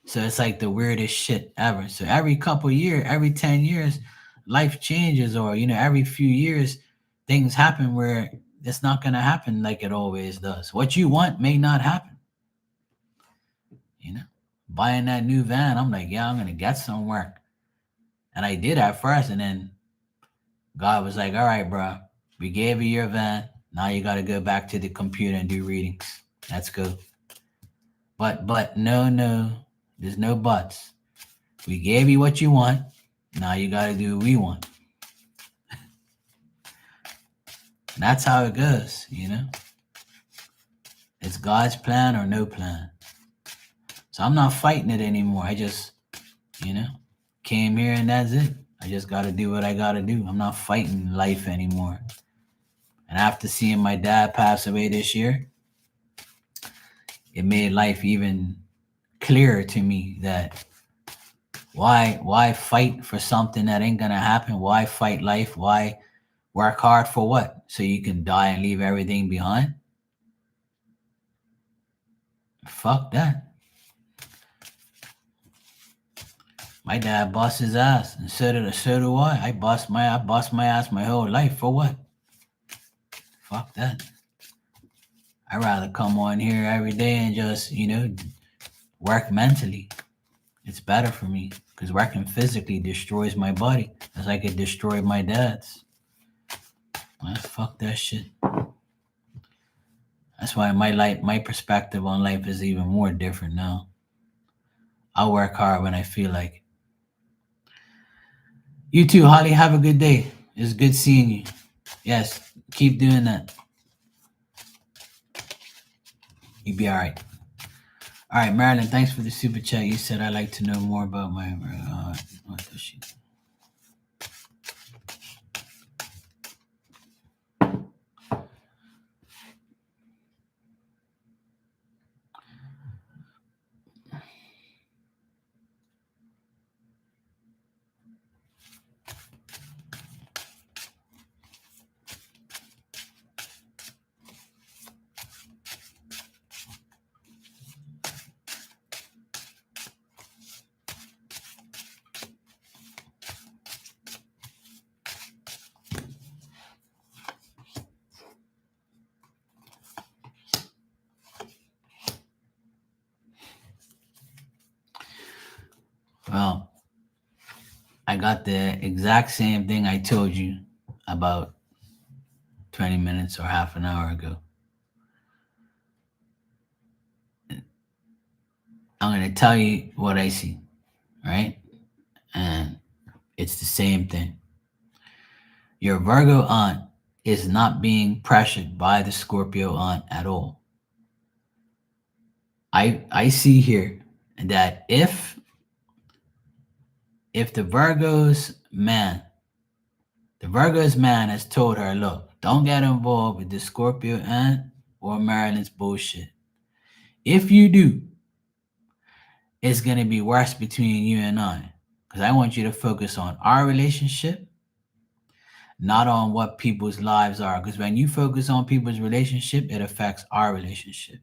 So it's like the weirdest shit ever. So every couple years, every 10 years, life changes, or, you know, every few years, things happen where it's not going to happen like it always does. What you want may not happen. You know, buying that new van, I'm like, yeah, I'm going to get some work. And I did at first. And then God was like, all right, bro, we gave you your van. Now you got to go back to the computer and do readings. Let's go. But no, no, there's no buts. We gave you what you want. Now you got to do what we want. And that's how it goes, you know? It's God's plan or no plan. So I'm not fighting it anymore. I just, you know, came here and that's it. I just got to do what I got to do. I'm not fighting life anymore. And after seeing my dad pass away this year, it made life even clearer to me that why fight for something that ain't gonna happen? Why fight life? Why work hard for what? So you can die and leave everything behind? Fuck that. My dad bust his ass, and so do I. I bust my ass my whole life for what? Fuck that. I'd rather come on here every day and just, you know, work mentally. It's better for me because working physically destroys my body as like it destroyed my dad's. Man, fuck that shit. That's why my perspective on life is even more different now. I work hard when I feel like it. You too, Holly. Have a good day. It's good seeing you. Yes, keep doing that. You'll be all right. All right, Marilyn, thanks for the super chat. You said I'd like to know more about my what does she? Well, I got the exact same thing I told you about 20 minutes or half an hour ago. I'm going to tell you what I see, right? And it's the same thing. Your Virgo aunt is not being pressured by the Scorpio aunt at all. I see here that if the Virgo's man has told her, look, don't get involved with the Scorpio aunt or Marilyn's bullshit. If you do, it's going to be worse between you and I. Because I want you to focus on our relationship, not on what people's lives are. Because when you focus on people's relationship, it affects our relationship.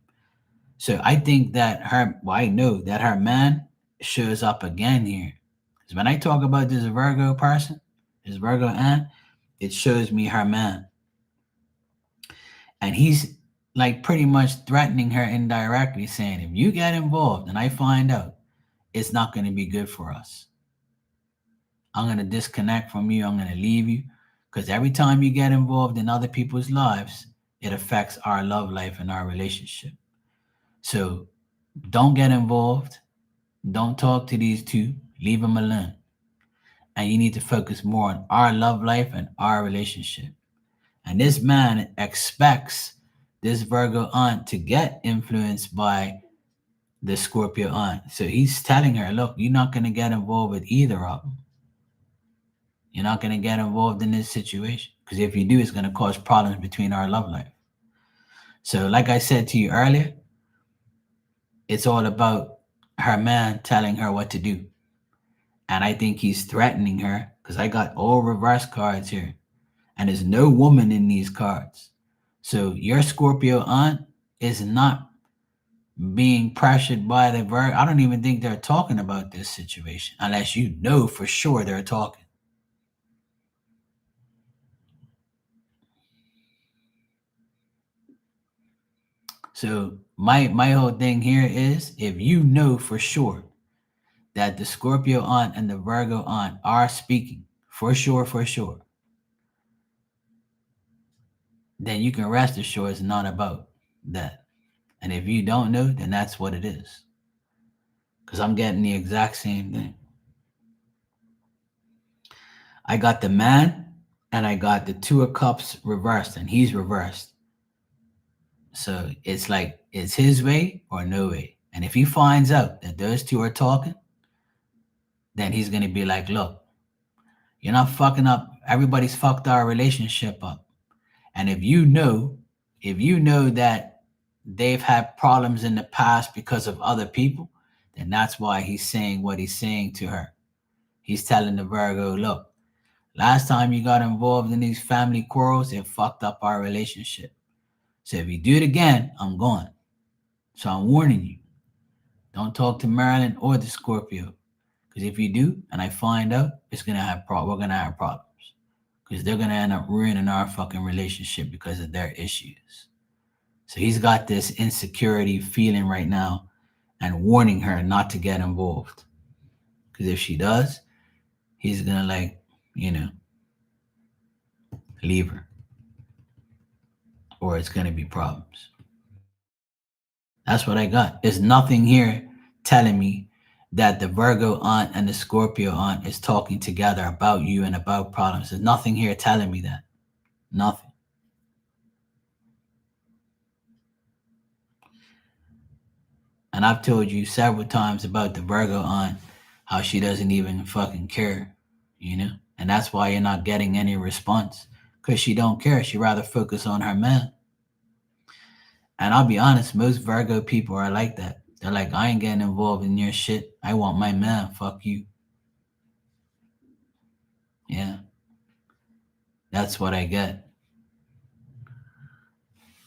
So I think that I know that her man shows up again here. Because when I talk about this Virgo person, this Virgo aunt, it shows me her man. And he's like pretty much threatening her indirectly, saying, if you get involved and I find out, it's not going to be good for us. I'm going to disconnect from you. I'm going to leave you. Because every time you get involved in other people's lives, it affects our love life and our relationship. So don't get involved. Don't talk to these two. Leave them alone. And you need to focus more on our love life and our relationship. And this man expects this Virgo aunt to get influenced by the Scorpio aunt. So he's telling her, look, you're not going to get involved with either of them. You're not going to get involved in this situation. Because if you do, it's going to cause problems between our love life. So like I said to you earlier, it's all about her man telling her what to do. And I think he's threatening her because I got all reverse cards here. And there's no woman in these cards. So your Scorpio aunt is not being pressured by the Virgo. I don't even think they're talking about this situation unless you know for sure they're talking. So my whole thing here is, if you know for sure that the Scorpio aunt and the Virgo aunt are speaking, for sure, then you can rest assured it's not about that. And if you don't know, then that's what it is. Because I'm getting the exact same thing. I got the man and I got the Two of Cups reversed, and he's reversed. So it's like, it's his way or no way. And if he finds out that those two are talking, then he's going to be like, look, you're not fucking up. Everybody's fucked our relationship up. And if you know that they've had problems in the past because of other people, then that's why he's saying what he's saying to her. He's telling the Virgo, look, last time you got involved in these family quarrels, it fucked up our relationship. So if you do it again, I'm gone. So I'm warning you. Don't talk to Marilyn or the Scorpio. Because if you do, and I find out, we're going to have problems. Because they're going to end up ruining our fucking relationship because of their issues. So he's got this insecurity feeling right now and warning her not to get involved. Because if she does, he's going to leave her. Or it's going to be problems. That's what I got. There's nothing here telling me that the Virgo aunt and the Scorpio aunt is talking together about you and about problems. There's nothing here telling me that. Nothing. And I've told you several times about the Virgo aunt, how she doesn't even fucking care, And that's why you're not getting any response. Because she don't care. She rather focus on her man. And I'll be honest, most Virgo people are like that. They're like, I ain't getting involved in your shit. I want my man. Fuck you. Yeah. That's what I get.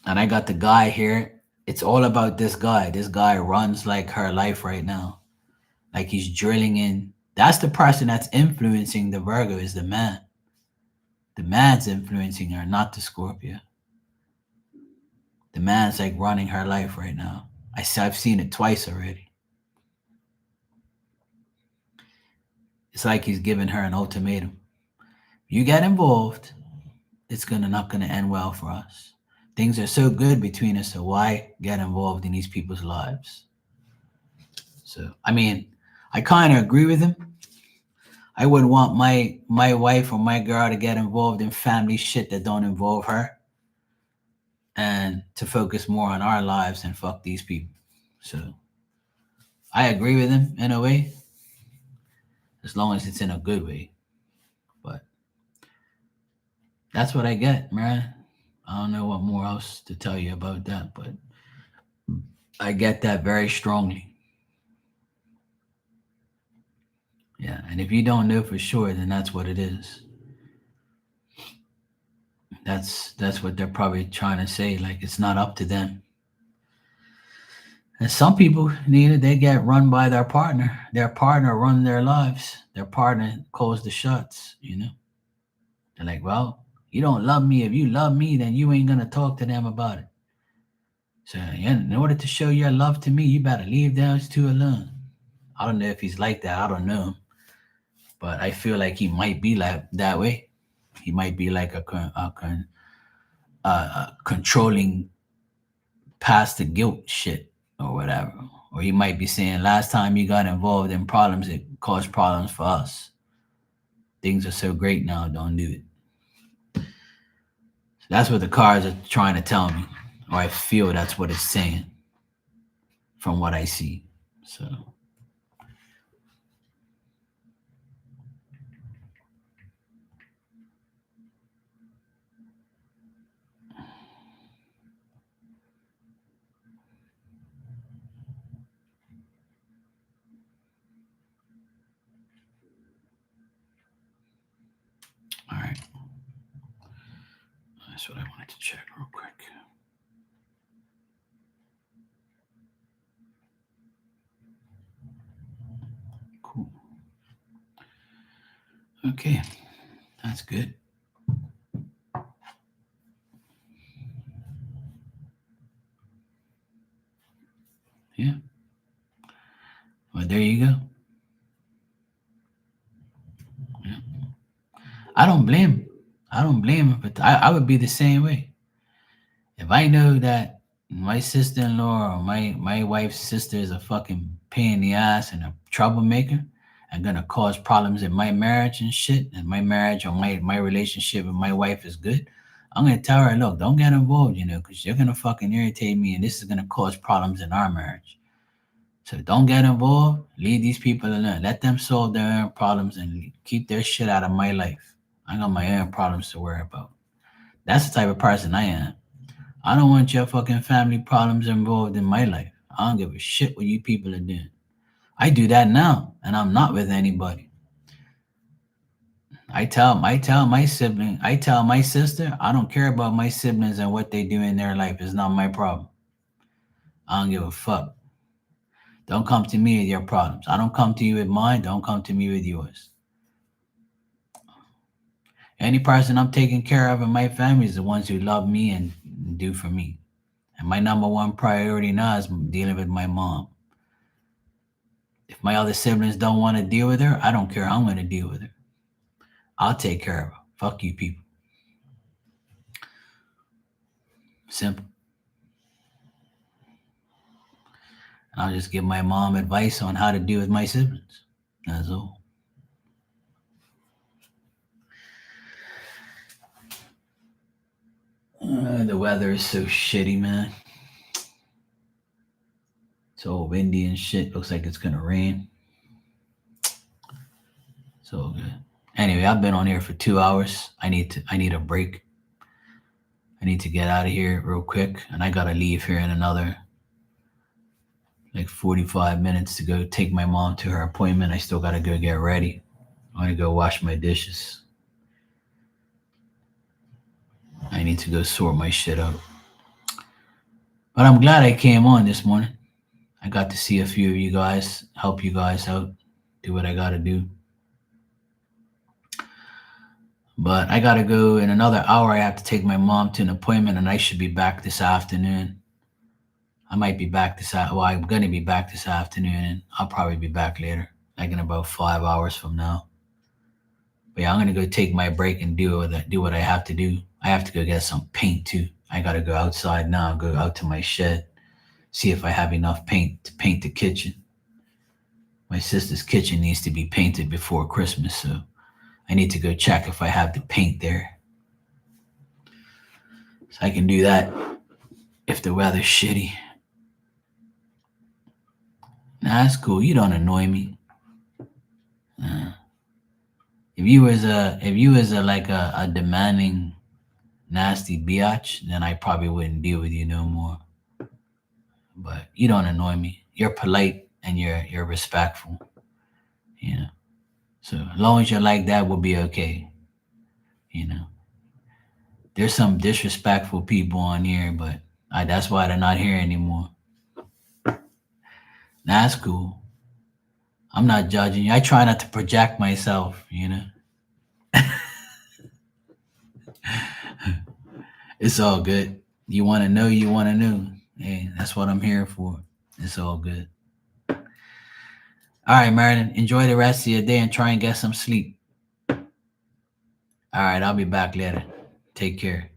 And I got the guy here. It's all about this guy. This guy runs like her life right now. Like he's drilling in. That's the person that's influencing the Virgo, is the man. The man's influencing her, not the Scorpio. The man's like running her life right now. I've seen it twice already. It's like he's giving her an ultimatum. You get involved, it's not gonna end well for us. Things are so good between us, so why get involved in these people's lives? So I mean, I kind of agree with him. I wouldn't want my wife or my girl to get involved in family shit that don't involve her, and to focus more on our lives and fuck these people. So I agree with him in a way, as long as it's in a good way. But that's what I get, man. I don't know what more else to tell you about that, but I get that very strongly. Yeah, and if you don't know for sure, then that's what it is. That's what they're probably trying to say. Like it's not up to them. And some people, they get run by their partner. Their partner run their lives. Their partner calls the shots. They're like, well, you don't love me. If you love me, then you ain't gonna talk to them about it. So yeah, in order to show your love to me, you better leave those two alone. I don't know if he's like that. I don't know. But I feel like he might be like that way. He might be like a controlling past the guilt shit or whatever. Or he might be saying, last time you got involved in problems, it caused problems for us. Things are so great now, don't do it. So that's what the cards are trying to tell me. Or I feel that's what it's saying from what I see. So all right. That's what I wanted to check real quick. Cool. Okay. That's good. Yeah. Well, there you go. Yeah. I don't blame him. I don't blame him, but I would be the same way. If I know that my sister-in-law or my wife's sister is a fucking pain in the ass and a troublemaker and gonna cause problems in my marriage and shit, and my marriage or my relationship with my wife is good, I'm gonna tell her, look, don't get involved, because you're gonna fucking irritate me and this is gonna cause problems in our marriage. So don't get involved. Leave these people alone. Let them solve their own problems and keep their shit out of my life. I got my own problems to worry about. That's the type of person I am. I don't want your fucking family problems involved in my life. I don't give a shit what you people are doing. I do that now, and I'm not with anybody. I tell my sibling, I tell my sister, I don't care about my siblings and what they do in their life. It's not my problem. I don't give a fuck. Don't come to me with your problems. I don't come to you with mine. Don't come to me with yours. Any person I'm taking care of in my family is the ones who love me and do for me. And my number one priority now is dealing with my mom. If my other siblings don't want to deal with her, I don't care. I'm going to deal with her. I'll take care of her. Fuck you people. Simple. And I'll just give my mom advice on how to deal with my siblings. That's all. The weather is so shitty, man. It's all windy and shit. Looks like it's gonna rain. It's all good. Anyway, I've been on here for 2 hours. I need a break. I need to get out of here real quick, and I gotta leave here in another like 45 minutes to go take my mom to her appointment. I still gotta go get ready. I want to go wash my dishes. I need to go sort my shit out. But I'm glad I came on this morning. I got to see a few of you guys, help you guys out, do what I gotta do. But I gotta go in another hour. I have to take my mom to an appointment, and I should be back this afternoon. I might be back I'm gonna be back this afternoon, and I'll probably be back later, like in about 5 hours from now. But yeah, I'm gonna go take my break and do what I have to do. I have to go get some paint too. I gotta go outside now, go out to my shed, see if I have enough paint to paint the kitchen. My sister's kitchen needs to be painted before Christmas, so I need to go check if I have the paint there. So I can do that if the weather's shitty. Nah, that's cool. You don't annoy me. If you was a like a demanding, nasty biatch, then I probably wouldn't deal with you no more. But you don't annoy me. You're polite and you're respectful. You know. So as long as you're like that, we'll be okay. You know. There's some disrespectful people on here, but that's why they're not here anymore. That's cool. I'm not judging you. I try not to project myself, you know. It's all good. You want to know, you want to know. Hey, that's what I'm here for. It's all good. All right, Marilyn, enjoy the rest of your day and try and get some sleep. All right, I'll be back later. Take care.